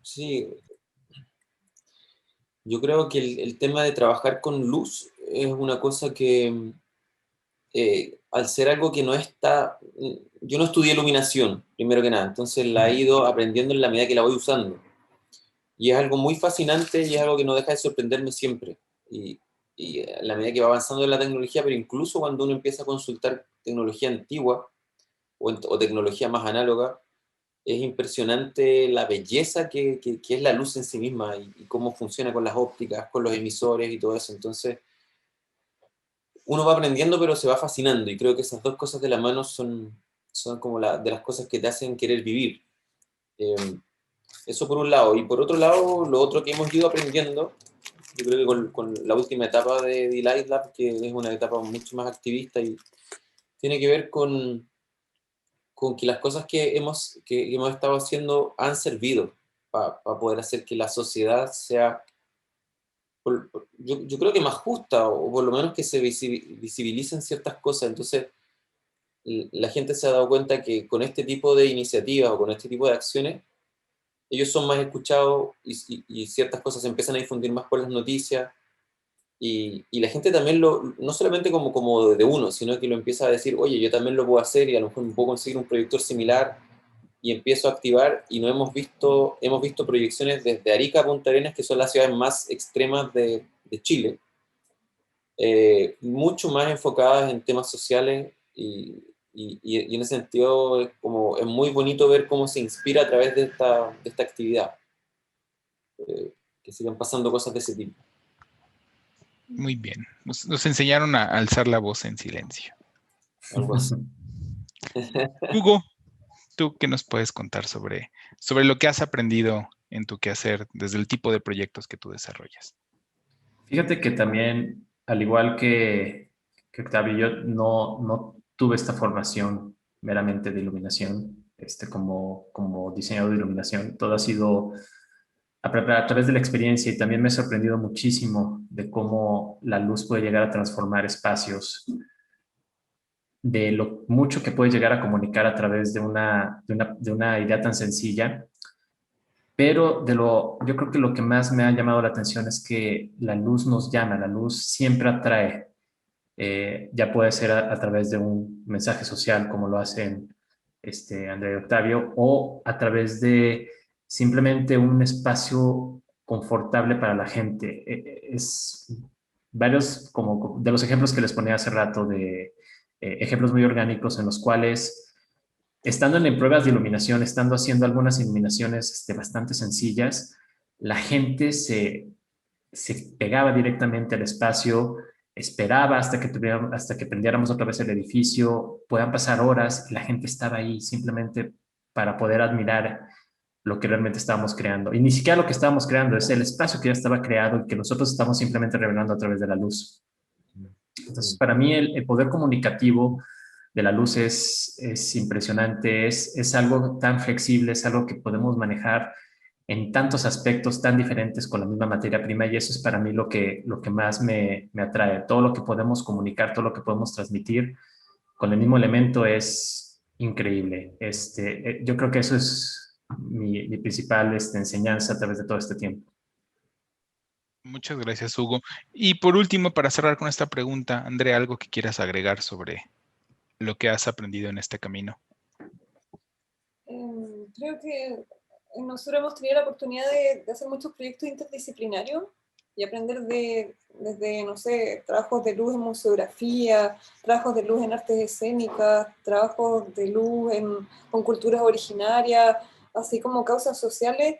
sí, yo creo que el tema de trabajar con luz es una cosa que, al ser algo que no está... Yo no estudié iluminación, primero que nada, entonces la he ido aprendiendo en la medida que la voy usando. Y es algo muy fascinante y es algo que no deja de sorprenderme siempre. Y a la medida que va avanzando la tecnología, pero incluso cuando uno empieza a consultar tecnología antigua o tecnología más análoga, es impresionante la belleza que es la luz en sí misma y cómo funciona con las ópticas, con los emisores y todo eso. Entonces, uno va aprendiendo, pero se va fascinando. Y creo que esas dos cosas de la mano son como de las cosas que te hacen querer vivir. Eso por un lado. Y por otro lado, lo otro que hemos ido aprendiendo, yo creo que con la última etapa de Delight Lab, que es una etapa mucho más activista y tiene que ver con que las cosas que hemos estado haciendo han servido para poder hacer que la sociedad sea, yo creo que más justa, o por lo menos que se visibilicen ciertas cosas. Entonces, la gente se ha dado cuenta que con este tipo de iniciativas o con este tipo de acciones, ellos son más escuchados y ciertas cosas se empiezan a difundir más por las noticias. Y la gente también no solamente como de uno, sino que lo empieza a decir, oye, yo también lo puedo hacer y a lo mejor puedo conseguir un proyector similar y empiezo a activar y no hemos visto proyecciones desde Arica a Punta Arenas, que son las ciudades más extremas de Chile, mucho más enfocadas en temas sociales y en ese sentido es muy bonito ver cómo se inspira a través de esta actividad, que sigan pasando cosas de ese tipo. Muy bien. Nos enseñaron a alzar la voz en silencio. Algo así. Hugo, ¿tú qué nos puedes contar sobre lo que has aprendido en tu quehacer desde el tipo de proyectos que tú desarrollas? Fíjate que también, al igual que Octavio, yo no tuve esta formación meramente de iluminación, como diseñador de iluminación. Todo ha sido a través de la experiencia y también me he sorprendido muchísimo de cómo la luz puede llegar a transformar espacios, de lo mucho que puede llegar a comunicar a través de una idea tan sencilla. Pero yo creo que lo que más me ha llamado la atención es que la luz nos llama, la luz siempre atrae. Ya puede ser a través de un mensaje social, como lo hacen Andrea y Octavio, o a través de simplemente un espacio confortable para la gente. Es varios, como de los ejemplos que les ponía hace rato, de ejemplos muy orgánicos en los cuales estando en pruebas de iluminación, estando haciendo algunas iluminaciones bastante sencillas, la gente se pegaba directamente al espacio, esperaba hasta que prendiéramos otra vez el edificio, puedan pasar horas y la gente estaba ahí simplemente para poder admirar lo que realmente estábamos creando. Y ni siquiera lo que estábamos creando, es el espacio que ya estaba creado y que nosotros estamos simplemente revelando a través de la luz. Entonces, para mí el poder comunicativo de la luz es impresionante, es algo tan flexible, es algo que podemos manejar en tantos aspectos tan diferentes con la misma materia prima y eso es para mí lo que más me atrae. Todo lo que podemos comunicar, todo lo que podemos transmitir con el mismo elemento es increíble. Yo creo que eso es mi principal enseñanza a través de todo este tiempo. Muchas gracias, Hugo. Y por último, para cerrar con esta pregunta, Andrea, ¿algo que quieras agregar sobre lo que has aprendido en este camino? Creo que nosotros hemos tenido la oportunidad de hacer muchos proyectos interdisciplinarios y aprender desde, no sé, trabajos de luz en museografía, trabajos de luz en artes escénicas, trabajos de luz con culturas originarias, así como causas sociales,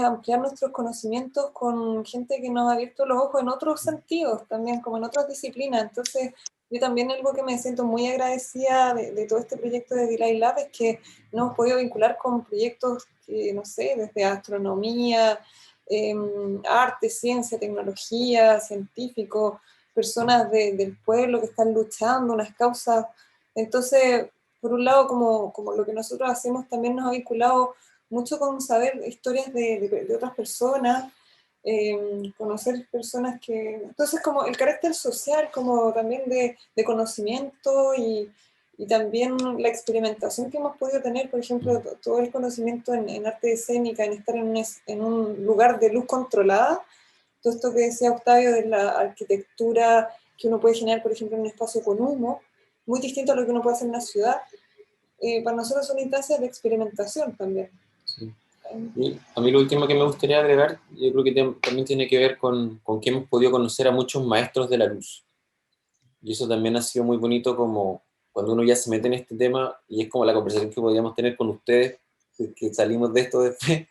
ampliar nuestros conocimientos con gente que nos ha abierto los ojos en otros sentidos, también como en otras disciplinas. Entonces, yo también algo que me siento muy agradecida de todo este proyecto de Delay Lab es que nos hemos podido vincular con proyectos que, no sé, desde astronomía, arte, ciencia, tecnología, científicos, personas del pueblo que están luchando, unas causas. Entonces, por un lado, como lo que nosotros hacemos también nos ha vinculado mucho con saber historias de otras personas, conocer personas que... Entonces, como el carácter social, como también de conocimiento y también la experimentación que hemos podido tener, por ejemplo, todo el conocimiento en arte escénica, en estar en un lugar de luz controlada, todo esto que decía Octavio de la arquitectura que uno puede generar, por ejemplo, en un espacio con humo, muy distinto a lo que uno puede hacer en una ciudad, para nosotros son instancias de experimentación también. Sí. Y a mí lo último que me gustaría agregar, yo creo que también tiene que ver con que hemos podido conocer a muchos maestros de la luz. Y eso también ha sido muy bonito, como cuando uno ya se mete en este tema, y es como la conversación que podríamos tener con ustedes, que salimos de esto después,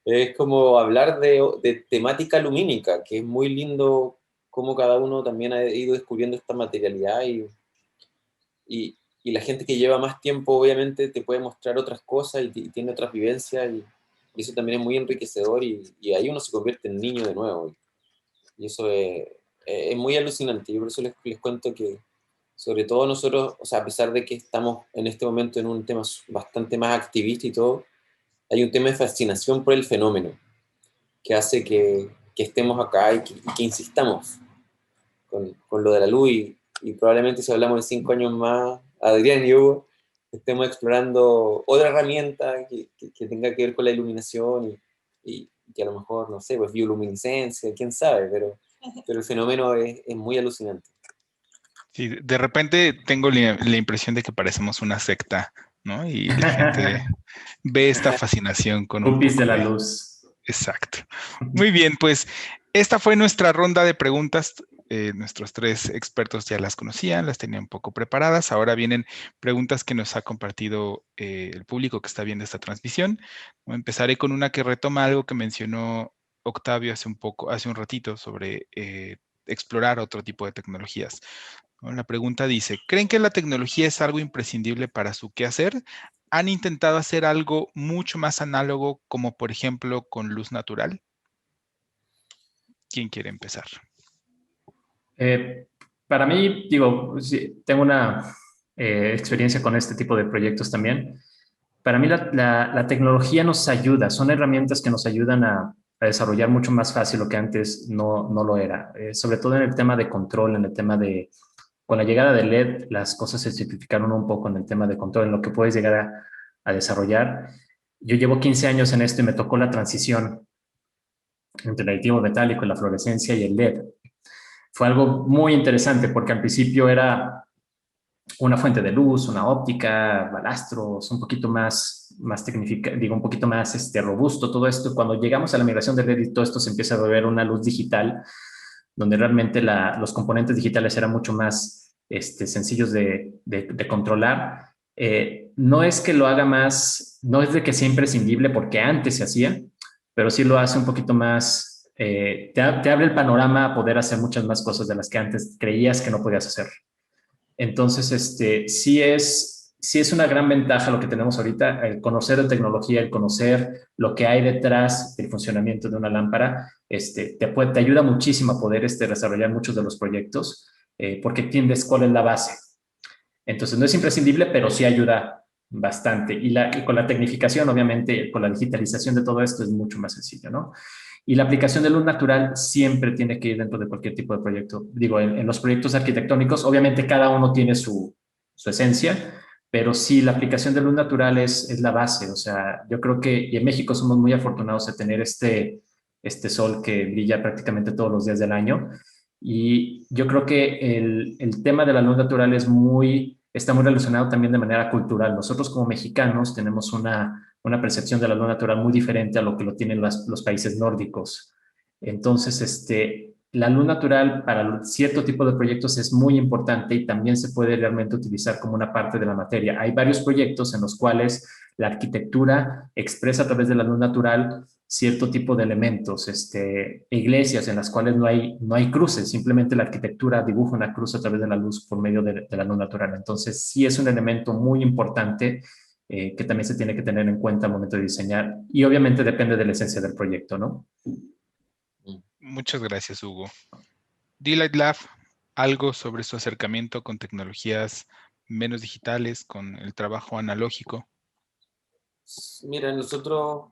es como hablar de temática lumínica, que es muy lindo cómo cada uno también ha ido descubriendo esta materialidad y la gente que lleva más tiempo obviamente te puede mostrar otras cosas y tiene otras vivencias y eso también es muy enriquecedor y ahí uno se convierte en niño de nuevo y eso es muy alucinante. Yo por eso les cuento que sobre todo nosotros, o sea, a pesar de que estamos en este momento en un tema bastante más activista y todo, hay un tema de fascinación por el fenómeno que hace que estemos acá y que insistamos con lo de la luz y probablemente si hablamos de 5 años más, Adrián y Hugo, estemos explorando otra herramienta que tenga que ver con la iluminación y que a lo mejor, no sé, pues bioluminiscencia, quién sabe, pero el fenómeno es muy alucinante. Sí, de repente tengo la impresión de que parecemos una secta, ¿no? Y la gente ve esta fascinación con un Guppies poco de la de... luz. Exacto. Muy bien, pues esta fue nuestra ronda de preguntas. Nuestros 3 expertos ya las conocían, las tenían un poco preparadas. Ahora vienen preguntas que nos ha compartido el público que está viendo esta transmisión. Empezaré con una que retoma algo que mencionó Octavio hace un ratito sobre explorar otro tipo de tecnologías. ¿No? La pregunta dice, ¿creen que la tecnología es algo imprescindible para su quehacer? ¿Han intentado hacer algo mucho más análogo, como por ejemplo con luz natural? ¿Quién quiere empezar? Para mí, digo, sí, tengo una experiencia con este tipo de proyectos también. Para mí la tecnología nos ayuda, son herramientas que nos ayudan a desarrollar mucho más fácil lo que antes no lo era. Sobre todo en el tema de control, en el tema de, con la llegada del LED, las cosas se simplificaron un poco en el tema de control, en lo que puedes llegar a desarrollar. Yo llevo 15 años en esto y me tocó la transición entre el aditivo metálico, la fluorescencia y el LED. Fue algo muy interesante porque al principio era una fuente de luz, una óptica, balastros, un poquito más digo, un poquito más robusto todo esto. Cuando llegamos a la migración de LED y todo esto se empieza a volver una luz digital, donde realmente los componentes digitales eran mucho más sencillos de controlar. No es que lo haga más, no es de que sea imprescindible porque antes se hacía, pero sí lo hace un poquito más, te abre el panorama a poder hacer muchas más cosas de las que antes creías que no podías hacer. Entonces, sí es una gran ventaja lo que tenemos ahorita, el conocer de tecnología, el conocer lo que hay detrás del funcionamiento de una lámpara, te ayuda muchísimo a poder desarrollar muchos de los proyectos, porque entiendes cuál es la base. Entonces, no es imprescindible, pero sí ayuda bastante. Y con la tecnificación, obviamente, con la digitalización de todo esto es mucho más sencillo, ¿no? Y la aplicación de luz natural siempre tiene que ir dentro de cualquier tipo de proyecto. Digo, en los proyectos arquitectónicos, obviamente cada uno tiene su esencia, pero sí, la aplicación de luz natural es la base. O sea, yo creo que y en México somos muy afortunados de tener este sol que brilla prácticamente todos los días del año. Y yo creo que el tema de la luz natural está muy relacionado también de manera cultural. Nosotros como mexicanos tenemos una percepción de la luz natural muy diferente a lo que lo tienen los países nórdicos. Entonces, la luz natural para cierto tipo de proyectos es muy importante y también se puede realmente utilizar como una parte de la materia. Hay varios proyectos en los cuales la arquitectura expresa a través de la luz natural cierto tipo de elementos, iglesias en las cuales no hay cruces, simplemente la arquitectura dibuja una cruz a través de la luz por medio de la luz natural. Entonces, sí es un elemento muy importante que también se tiene que tener en cuenta al momento de diseñar y obviamente depende de la esencia del proyecto, ¿no? Muchas gracias, Hugo. Delight Lab, algo sobre su acercamiento con tecnologías menos digitales, con el trabajo analógico. Mira, nosotros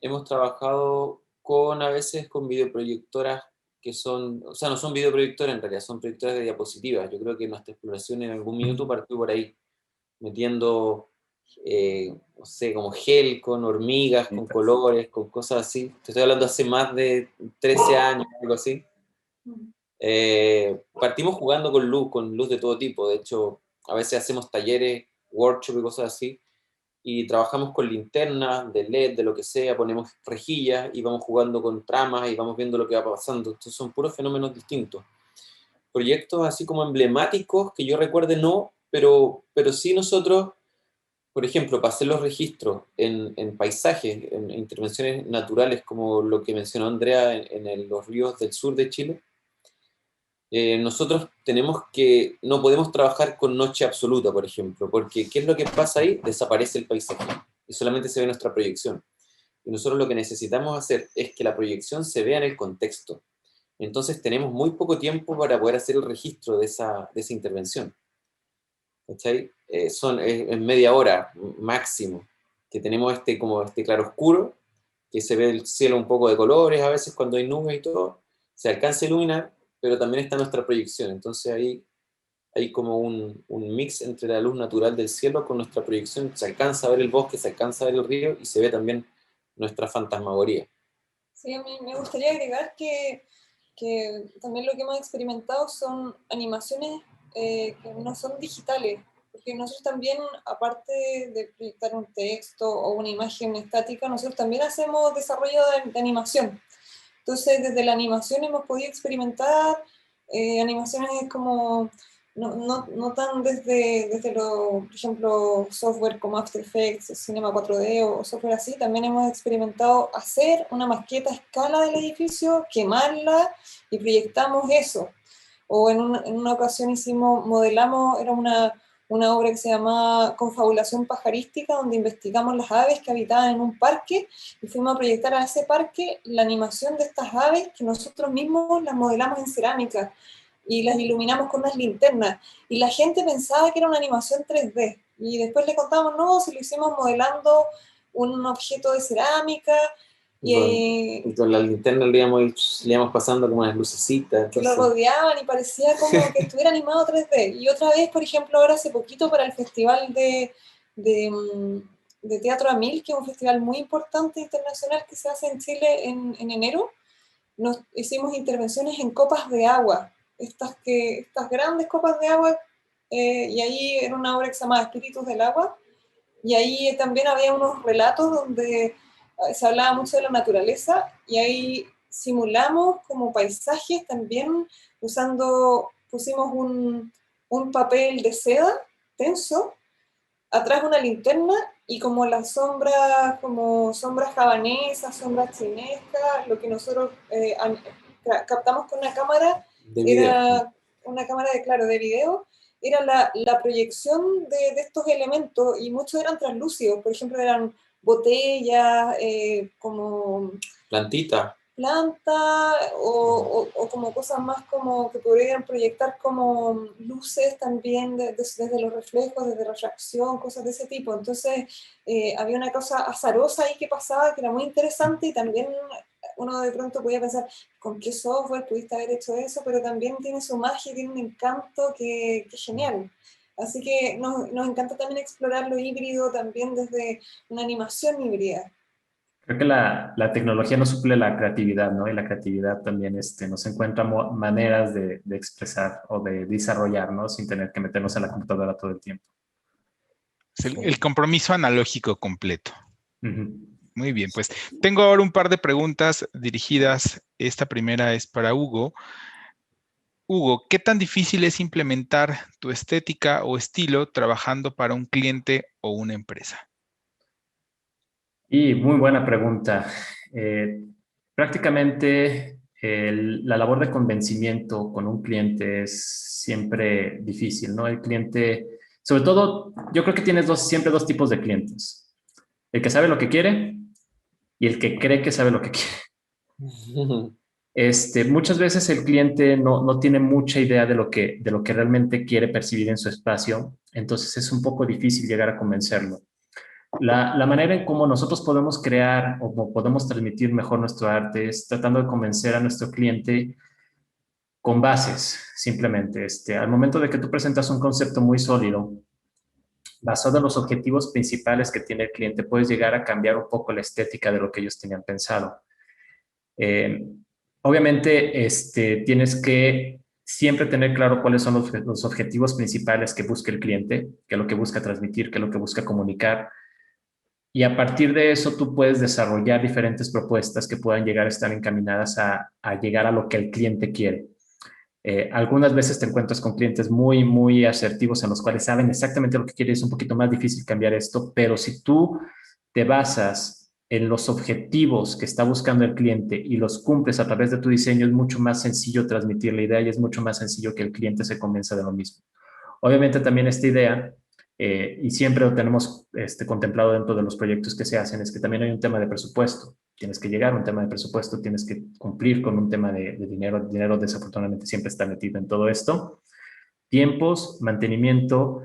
hemos trabajado a veces con videoproyectoras que son, o sea, no son videoproyectoras en realidad, son proyectoras de diapositivas. Yo creo que nuestra exploración en algún minuto partió por ahí, metiendo, no sé, como gel con hormigas, con colores, con cosas así. Te estoy hablando hace más de 13 años, algo así. Partimos jugando con luz de todo tipo. De hecho, a veces hacemos talleres, workshops y cosas así, y trabajamos con linternas de LED, de lo que sea, ponemos rejillas y vamos jugando con tramas y vamos viendo lo que va pasando. Estos son puros fenómenos distintos. Proyectos así como emblemáticos que yo recuerde no, pero sí nosotros, por ejemplo, para hacer los registros en paisajes, en intervenciones naturales como lo que mencionó Andrea los ríos del sur de Chile, nosotros no podemos trabajar con noche absoluta, por ejemplo, porque ¿qué es lo que pasa ahí? Desaparece el paisaje y solamente se ve nuestra proyección. Y nosotros lo que necesitamos hacer es que la proyección se vea en el contexto. Entonces tenemos muy poco tiempo para poder hacer el registro de esa intervención. ¿Cachai? Es media hora máximo que tenemos como este claroscuro, que se ve el cielo un poco de colores a veces cuando hay nubes y todo, se alcanza a iluminar, pero también está nuestra proyección. Entonces ahí hay como un mix entre la luz natural del cielo con nuestra proyección. Se alcanza a ver el bosque, se alcanza a ver el río y se ve también nuestra fantasmagoría. Sí, a mí me gustaría agregar que también lo que hemos experimentado son animaciones que no son digitales, porque nosotros también, aparte de proyectar un texto o una imagen estática, nosotros también hacemos desarrollo de animación. Entonces, desde la animación hemos podido experimentar animaciones como, no tan desde por ejemplo, software como After Effects, Cinema 4D o software así, también hemos experimentado hacer una maqueta a escala del edificio, quemarla y proyectamos eso. O en una ocasión modelamos, era una obra que se llamaba Confabulación Pajarística, donde investigamos las aves que habitaban en un parque y fuimos a proyectar a ese parque la animación de estas aves que nosotros mismos las modelamos en cerámica y las iluminamos con unas linternas. Y la gente pensaba que era una animación 3D. Y después le contamos, no, si lo hicimos modelando un objeto de cerámica. Y con la linterna le íbamos pasando como unas lucecitas. Que lo rodeaban y parecía como que estuviera animado 3D. Y otra vez, por ejemplo, ahora hace poquito para el Festival de Teatro Amil, que es un festival muy importante internacional que se hace en Chile en enero, nos hicimos intervenciones en copas de agua, estas grandes copas de agua, y ahí era una obra que se llamaba Espíritus del Agua, y ahí también había unos relatos donde se hablaba mucho de la naturaleza, y ahí simulamos como paisajes también, pusimos un papel de seda tenso, atrás una linterna, y como las sombras, como sombras javanesas, sombras chinescas, lo que nosotros captamos con una cámara, era una cámara de video, era la proyección de estos elementos, y muchos eran translúcidos, por ejemplo, eran botellas, como planta o como cosas más como que podrían proyectar como luces también desde los reflejos, desde refracción, cosas de ese tipo. Entonces había una cosa azarosa ahí que pasaba que era muy interesante, y también uno de pronto podía pensar con qué software pudiste haber hecho eso, pero también tiene su magia, tiene un encanto que es genial. Así que nos encanta también explorar lo híbrido también desde una animación híbrida. Creo que la tecnología nos suple la creatividad, ¿no? Y la creatividad también nos encuentra maneras de expresar o de desarrollar, ¿no? Sin tener que meternos en la computadora todo el tiempo. Es el compromiso analógico completo. Uh-huh. Muy bien, pues tengo ahora un par de preguntas dirigidas. Esta primera es para Hugo. Hugo, ¿qué tan difícil es implementar tu estética o estilo trabajando para un cliente o una empresa? Y muy buena pregunta. Prácticamente la labor de convencimiento con un cliente es siempre difícil, ¿no? El cliente, sobre todo, yo creo que tienes siempre dos tipos de clientes. El que sabe lo que quiere y el que cree que sabe lo que quiere. Muchas veces el cliente no tiene mucha idea de lo que realmente quiere percibir en su espacio, entonces es un poco difícil llegar a convencerlo. La manera en cómo nosotros podemos crear o podemos transmitir mejor nuestro arte es tratando de convencer a nuestro cliente con bases, simplemente. Al momento de que tú presentas un concepto muy sólido, basado en los objetivos principales que tiene el cliente, puedes llegar a cambiar un poco la estética de lo que ellos tenían pensado. Eh, Obviamente, tienes que siempre tener claro cuáles son los objetivos principales que busca el cliente, qué es lo que busca transmitir, qué es lo que busca comunicar. Y a partir de eso, tú puedes desarrollar diferentes propuestas que puedan llegar a estar encaminadas a llegar a lo que el cliente quiere. Algunas veces te encuentras con clientes muy, muy asertivos en los cuales saben exactamente lo que quieren. Es un poquito más difícil cambiar esto, pero si tú te basas en los objetivos que está buscando el cliente y los cumples a través de tu diseño, es mucho más sencillo transmitir la idea y es mucho más sencillo que el cliente se convenza de lo mismo. Obviamente también esta idea, y siempre lo tenemos contemplado dentro de los proyectos que se hacen, es que también hay un tema de presupuesto. Tienes que llegar a un tema de presupuesto, tienes que cumplir con un tema de dinero. Dinero desafortunadamente siempre está metido en todo esto. Tiempos, mantenimiento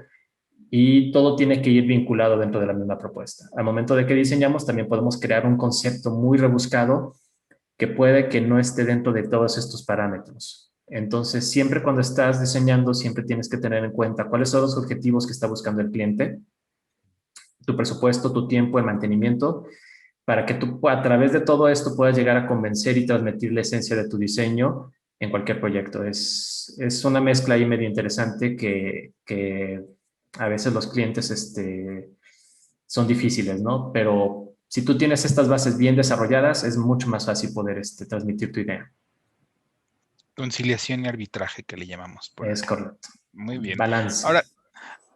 y todo tiene que ir vinculado dentro de la misma propuesta. Al momento de que diseñamos, también podemos crear un concepto muy rebuscado que puede que no esté dentro de todos estos parámetros. Entonces, siempre cuando estás diseñando, siempre tienes que tener en cuenta cuáles son los objetivos que está buscando el cliente, tu presupuesto, tu tiempo, el mantenimiento, para que tú a través de todo esto puedas llegar a convencer y transmitir la esencia de tu diseño en cualquier proyecto. Es una mezcla ahí medio interesante que a veces los clientes son difíciles, ¿no? Pero si tú tienes estas bases bien desarrolladas, es mucho más fácil poder transmitir tu idea. Conciliación y arbitraje que le llamamos por Es acá. correcto. Muy bien. Balance.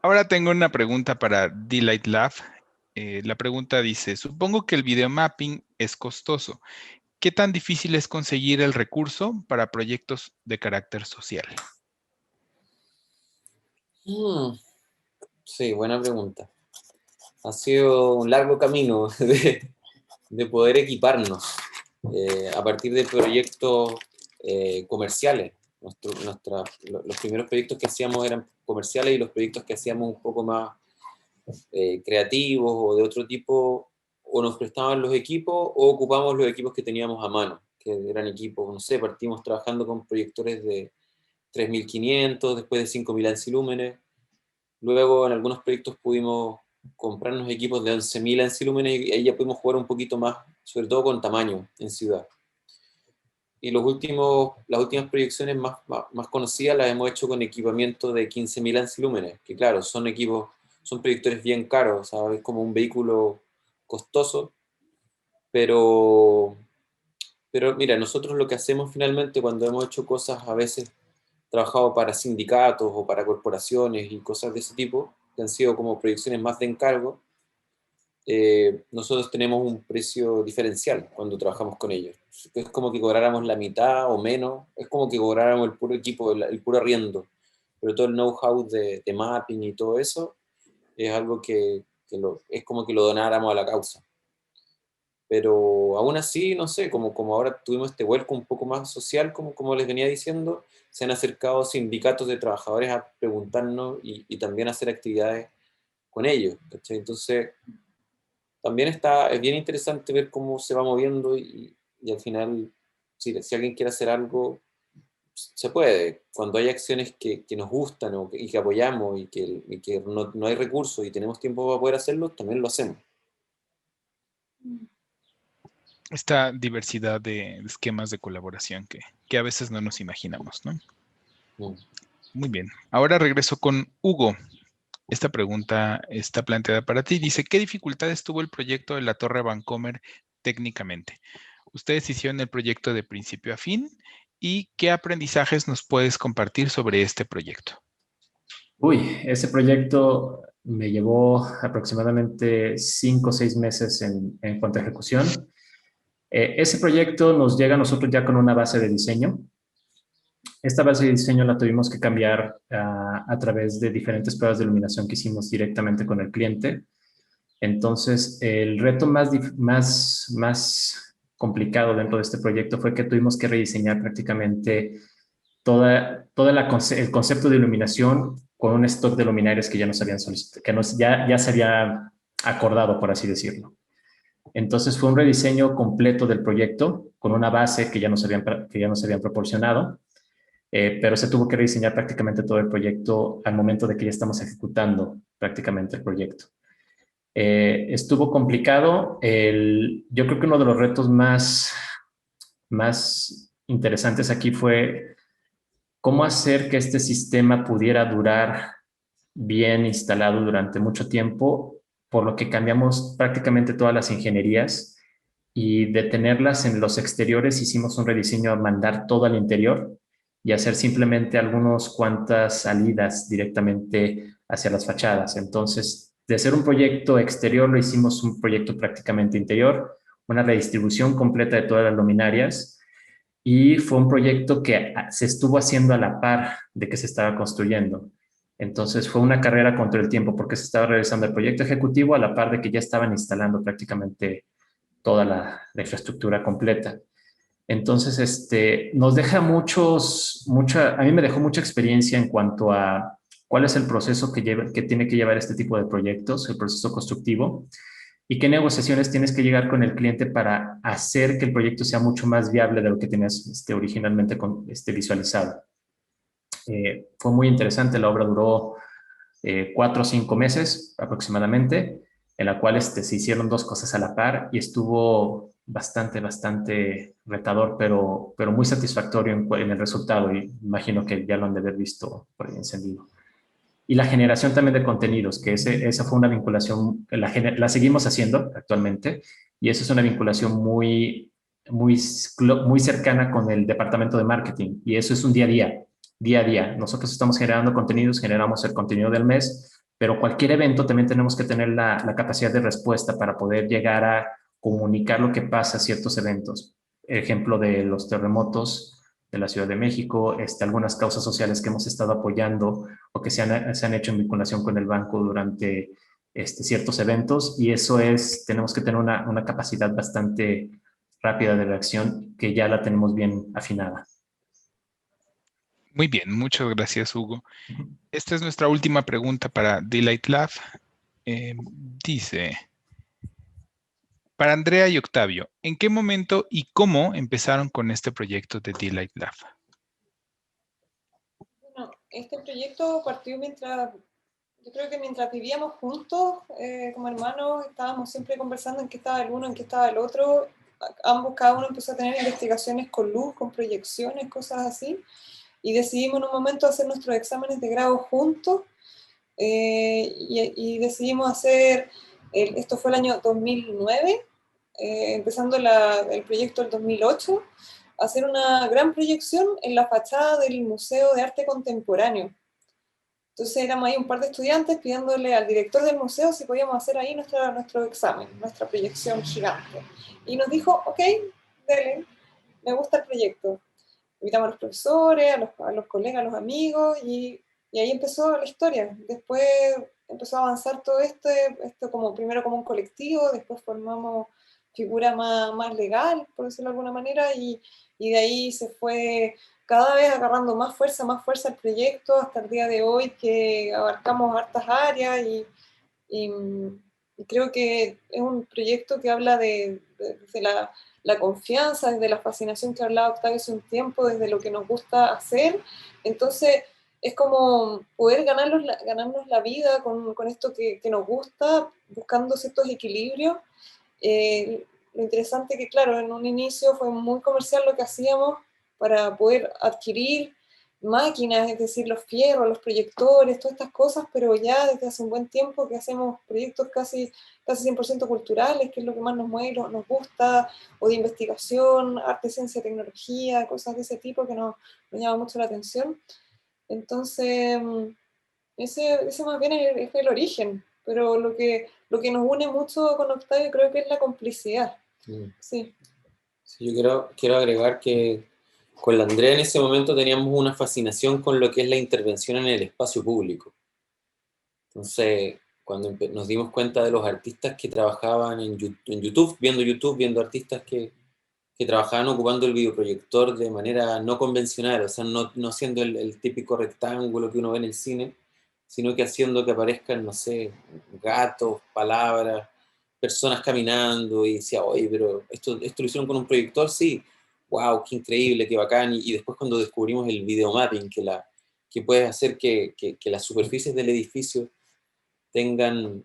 Ahora tengo una pregunta para Delight Lab. La pregunta dice, supongo que el video mapping es costoso. ¿Qué tan difícil es conseguir el recurso para proyectos de carácter social? Sí, buena pregunta. Ha sido un largo camino de poder equiparnos a partir de proyectos comerciales. Los primeros proyectos que hacíamos eran comerciales y los proyectos que hacíamos un poco más creativos o de otro tipo, o nos prestaban los equipos o ocupamos los equipos que teníamos a mano, que eran equipos, no sé, partimos trabajando con proyectores de 3.500, después de 5.000 ancilúmenes. Luego en algunos proyectos pudimos comprarnos equipos de 11.000 ancilúmenes y ahí ya pudimos jugar un poquito más, sobre todo con tamaño en ciudad. Y las últimas proyecciones más conocidas las hemos hecho con equipamiento de 15.000 ancilúmenes, que claro, son proyectores bien caros, ¿sabes? Es como un vehículo costoso, pero mira, nosotros lo que hacemos finalmente cuando hemos hecho cosas, a veces trabajado para sindicatos o para corporaciones y cosas de ese tipo, que han sido como proyecciones más de encargo, nosotros tenemos un precio diferencial cuando trabajamos con ellos. Es como que cobráramos la mitad o menos, es como que cobráramos el puro equipo, el puro arriendo, pero todo el know-how de mapping y todo eso es algo es como que lo donáramos a la causa. Pero aún así, no sé, como ahora tuvimos este vuelco un poco más social, como les venía diciendo, se han acercado sindicatos de trabajadores a preguntarnos y también a hacer actividades con ellos, ¿cachai? Entonces, también es bien interesante ver cómo se va moviendo y al final, si alguien quiere hacer algo, se puede. Cuando hay acciones que nos gustan y que apoyamos y que no hay recursos y tenemos tiempo para poder hacerlo, también lo hacemos. Esta diversidad de esquemas de colaboración que a veces no nos imaginamos, ¿no? Muy bien. Ahora regreso con Hugo. Esta pregunta está planteada para ti. Dice, ¿qué dificultades tuvo el proyecto de la Torre Vancomer técnicamente? Ustedes hicieron el proyecto de principio a fin y ¿qué aprendizajes nos puedes compartir sobre este proyecto? Ese proyecto me llevó aproximadamente 5 o 6 meses en cuanto a ejecución. Ese proyecto nos llega a nosotros ya con una base de diseño. Esta base de diseño la tuvimos que cambiar a través de diferentes pruebas de iluminación que hicimos directamente con el cliente. Entonces, el reto más complicado dentro de este proyecto fue que tuvimos que rediseñar prácticamente el concepto de iluminación con un stock de luminarias que ya nos habían solicitado, ya se había acordado, por así decirlo. Entonces fue un rediseño completo del proyecto con una base que ya nos habían proporcionado, pero se tuvo que rediseñar prácticamente todo el proyecto al momento de que ya estamos ejecutando prácticamente el proyecto. Estuvo complicado. Yo creo que uno de los retos más interesantes aquí fue cómo hacer que este sistema pudiera durar bien instalado durante mucho tiempo, por lo que cambiamos prácticamente todas las ingenierías y de tenerlas en los exteriores hicimos un rediseño a mandar todo al interior y hacer simplemente algunas cuantas salidas directamente hacia las fachadas. Entonces, de ser un proyecto exterior, lo hicimos un proyecto prácticamente interior, una redistribución completa de todas las luminarias, y fue un proyecto que se estuvo haciendo a la par de que se estaba construyendo. Entonces fue una carrera contra el tiempo porque se estaba realizando el proyecto ejecutivo a la par de que ya estaban instalando prácticamente toda la infraestructura completa. Entonces, nos deja a mí me dejó mucha experiencia en cuanto a cuál es el proceso que tiene que llevar este tipo de proyectos, el proceso constructivo, y qué negociaciones tienes que llegar con el cliente para hacer que el proyecto sea mucho más viable de lo que tenías originalmente visualizado. Fue muy interesante, la obra duró 4 o 5 meses aproximadamente, en la cual se hicieron 2 cosas a la par y estuvo bastante retador, pero muy satisfactorio en el resultado, y imagino que ya lo han de haber visto por ahí encendido. Y la generación también de contenidos, que esa fue una vinculación, la seguimos haciendo actualmente, y eso es una vinculación muy cercana con el departamento de marketing, y eso es un día a día. Nosotros estamos generando contenidos, generamos el contenido del mes, pero cualquier evento también tenemos que tener la capacidad de respuesta para poder llegar a comunicar lo que pasa a ciertos eventos. Ejemplo de los terremotos de la Ciudad de México, algunas causas sociales que hemos estado apoyando o que se han hecho en vinculación con el banco durante ciertos eventos, y tenemos que tener una capacidad bastante rápida de reacción que ya la tenemos bien afinada. Muy bien, muchas gracias, Hugo. Esta es nuestra última pregunta para D-Light Lab. Dice, para Andrea y Octavio, ¿en qué momento y cómo empezaron con este proyecto de D-Light Lab? Bueno, este proyecto partió yo creo que mientras vivíamos juntos, como hermanos, estábamos siempre conversando en qué estaba el uno, en qué estaba el otro. Cada uno empezó a tener investigaciones con luz, con proyecciones, cosas así. Y decidimos en un momento hacer nuestros exámenes de grado juntos, y decidimos hacer, esto fue el año 2009, empezando el proyecto el 2008, hacer una gran proyección en la fachada del Museo de Arte Contemporáneo. Entonces éramos ahí un par de estudiantes pidiéndole al director del museo si podíamos hacer ahí nuestro examen, nuestra proyección gigante. Y nos dijo, ok, dele, me gusta el proyecto. Invitamos a los profesores, a los colegas, a los amigos, y ahí empezó la historia. Después empezó a avanzar todo esto primero como un colectivo, después formamos figura más legal, por decirlo de alguna manera, y de ahí se fue cada vez agarrando más fuerza el proyecto, hasta el día de hoy que abarcamos hartas áreas, y creo que es un proyecto que habla de la confianza, desde la fascinación que hablaba Octavio hace un tiempo, desde lo que nos gusta hacer. Entonces es como poder ganarnos la vida con esto que nos gusta, buscando ciertos equilibrios. Lo interesante que, claro, en un inicio fue muy comercial lo que hacíamos para poder adquirir máquinas, es decir, los fierros, los proyectores, todas estas cosas, pero ya desde hace un buen tiempo que hacemos proyectos casi 100% culturales, que es lo que más nos mueve, nos gusta, o de investigación, arte, ciencia, tecnología, cosas de ese tipo que nos llama mucho la atención. Entonces, ese más bien es el origen, pero lo que nos une mucho con Octavio creo que es la complicidad. Sí. Sí, yo quiero agregar que con la Andrea en ese momento teníamos una fascinación con lo que es la intervención en el espacio público. Entonces, cuando nos dimos cuenta de los artistas que trabajaban en YouTube, viendo artistas que trabajaban ocupando el videoproyector de manera no convencional, o sea, no siendo el típico rectángulo que uno ve en el cine, sino que haciendo que aparezcan, no sé, gatos, palabras, personas caminando, y decía, oye, pero esto lo hicieron con un proyector, sí, wow, qué increíble, qué bacán, y después cuando descubrimos el videomapping, que puede hacer que las superficies del edificio tengan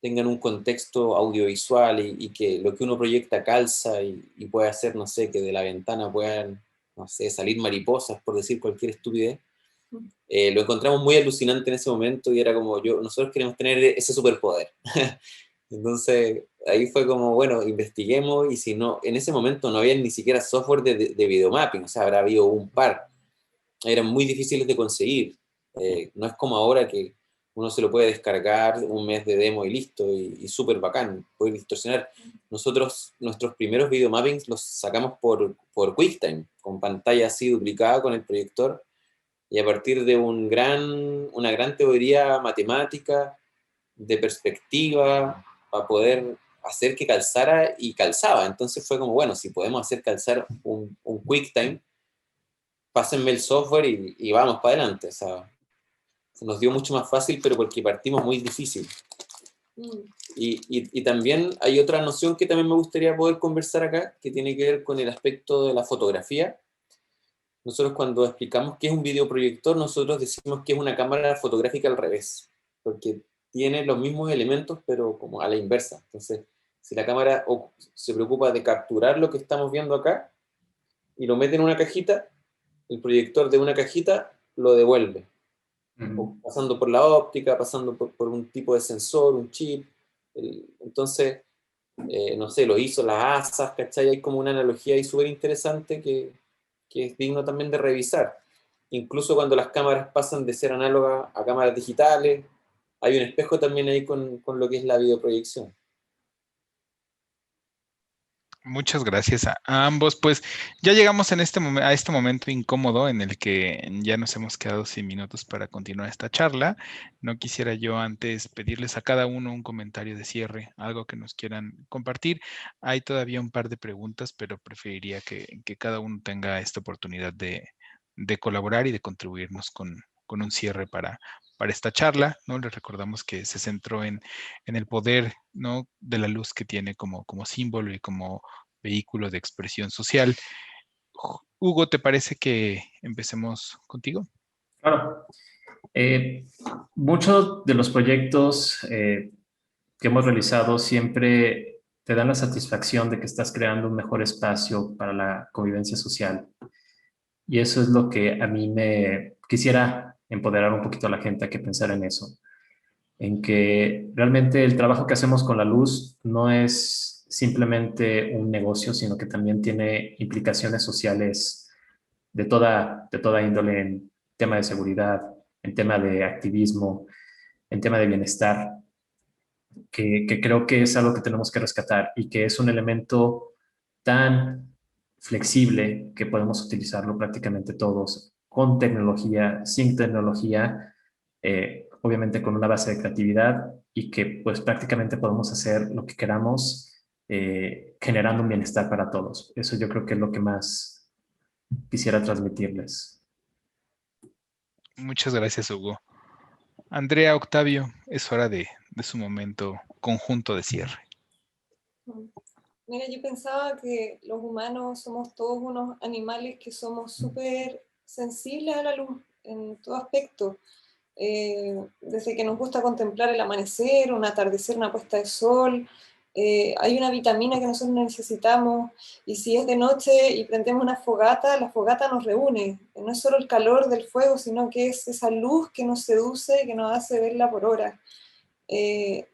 un contexto audiovisual y que lo que uno proyecta calza y puede hacer, no sé, que de la ventana puedan, no sé, salir mariposas, por decir cualquier estupidez. Lo encontramos muy alucinante en ese momento y era como, nosotros queremos tener ese superpoder. Entonces, ahí fue como, bueno, investiguemos, y si no, en ese momento no había ni siquiera software de videomapping, o sea, habrá habido un par. Eran muy difíciles de conseguir. No es como ahora que uno se lo puede descargar un mes de demo y listo, y súper bacán, puede distorsionar. Nosotros, nuestros primeros videomappings los sacamos por QuickTime, con pantalla así duplicada con el proyector, y a partir de una gran teoría matemática, de perspectiva, para poder hacer que calzara, y calzaba. Entonces fue como, bueno, si podemos hacer calzar un QuickTime, pásenme el software y vamos para adelante. O sea, se nos dio mucho más fácil, pero porque partimos muy difícil. Y también hay otra noción que también me gustaría poder conversar acá, que tiene que ver con el aspecto de la fotografía. Nosotros cuando explicamos qué es un videoproyector, nosotros decimos que es una cámara fotográfica al revés, porque tiene los mismos elementos, pero como a la inversa. Entonces, si la cámara se preocupa de capturar lo que estamos viendo acá y lo mete en una cajita, el proyector de una cajita lo devuelve, pasando por la óptica, pasando por un tipo de sensor, un chip. Entonces, no sé, lo hizo las ASAs, ¿cachai? Hay como una analogía ahí súper interesante que es digno también de revisar. Incluso cuando las cámaras pasan de ser análogas a cámaras digitales, hay un espejo también ahí con lo que es la videoproyección. Muchas gracias a ambos. Pues ya llegamos en a este momento incómodo en el que ya nos hemos quedado sin minutos para continuar esta charla. No quisiera yo antes pedirles a cada uno un comentario de cierre, algo que nos quieran compartir. Hay todavía un par de preguntas, pero preferiría que cada uno tenga esta oportunidad de colaborar y de contribuirnos con un cierre para esta charla, ¿no? Les recordamos que se centró en el poder, ¿no?, de la luz que tiene como símbolo y como vehículo de expresión social. Hugo, ¿te parece que empecemos contigo? Claro. Muchos de los proyectos que hemos realizado siempre te dan la satisfacción de que estás creando un mejor espacio para la convivencia social. Y eso es lo que a mí me quisiera empoderar un poquito a la gente a que pensara en eso, en que realmente el trabajo que hacemos con la luz no es simplemente un negocio, sino que también tiene implicaciones sociales de toda índole, en tema de seguridad, en tema de activismo, en tema de bienestar, que creo que es algo que tenemos que rescatar y que es un elemento tan flexible que podemos utilizarlo prácticamente todos, con tecnología, sin tecnología, obviamente con una base de creatividad, y que pues prácticamente podemos hacer lo que queramos, generando un bienestar para todos. Eso yo creo que es lo que más quisiera transmitirles. Muchas gracias, Hugo. Andrea, Octavio, es hora de su momento conjunto de cierre. Mira, yo pensaba que los humanos somos todos unos animales que somos súper sensibles a la luz en todo aspecto. Desde que nos gusta contemplar el amanecer, un atardecer, una puesta de sol, hay una vitamina que nosotros necesitamos, y si es de noche y prendemos una fogata, la fogata nos reúne. No es solo el calor del fuego, sino que es esa luz que nos seduce, que nos hace verla por horas.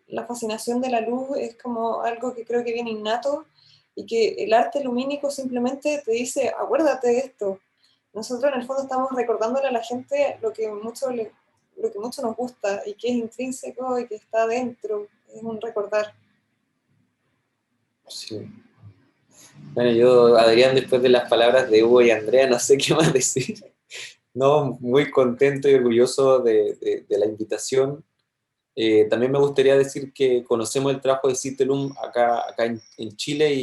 La fascinación de la luz es como algo que creo que viene innato, y que el arte lumínico simplemente te dice, acuérdate de esto. Nosotros en el fondo estamos recordándole a la gente lo que mucho nos gusta y que es intrínseco y que está dentro, es un recordar. Sí. Bueno, yo, Adrián, después de las palabras de Hugo y Andrea, no sé qué más decir. No, muy contento y orgulloso de la invitación. También me gustaría decir que conocemos el trabajo de Citelum acá en Chile,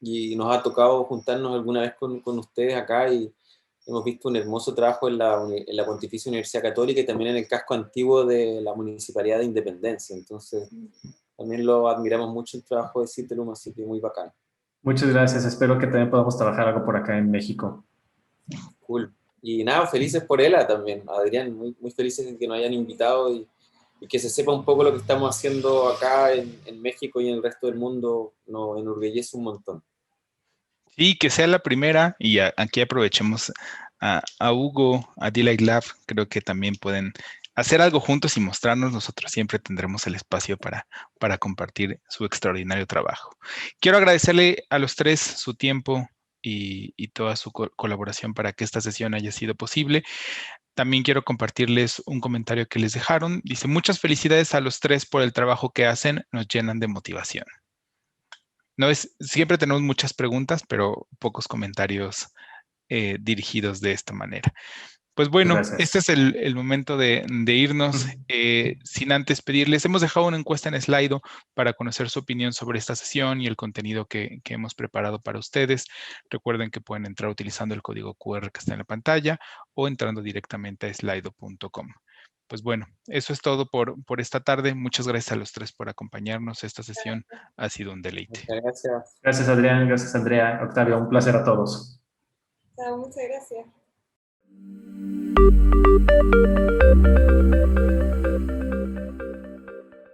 y nos ha tocado juntarnos alguna vez con ustedes acá, y hemos visto un hermoso trabajo en la Pontificia Universidad Católica y también en el casco antiguo de la Municipalidad de Independencia. Entonces, también lo admiramos mucho el trabajo de Citelum, así que muy bacán. Muchas gracias. Espero que también podamos trabajar algo por acá en México. Cool. Y nada, felices por ELA también, Adrián, muy, muy felices de que nos hayan invitado y que se sepa un poco lo que estamos haciendo acá en México y en el resto del mundo, nos enorgullece un montón. Sí, que sea la primera y aquí aprovechemos a Hugo, a Delight Lab, creo que también pueden hacer algo juntos y mostrarnos. Nosotros siempre tendremos el espacio para compartir su extraordinario trabajo. Quiero agradecerle a los tres su tiempo y toda su colaboración para que esta sesión haya sido posible. También quiero compartirles un comentario que les dejaron. Dice, muchas felicidades a los tres por el trabajo que hacen, nos llenan de motivación. Siempre tenemos muchas preguntas, pero pocos comentarios dirigidos de esta manera. Pues bueno, este es el momento de irnos. Sin antes pedirles, hemos dejado una encuesta en Slido para conocer su opinión sobre esta sesión y el contenido que hemos preparado para ustedes. Recuerden que pueden entrar utilizando el código QR que está en la pantalla o entrando directamente a slido.com. Pues bueno, eso es todo por esta tarde. Muchas gracias a los tres por acompañarnos. Esta sesión ha sido un deleite. Muchas gracias. Gracias, Adrián. Gracias, Andrea. Octavio, un placer a todos. Muchas gracias.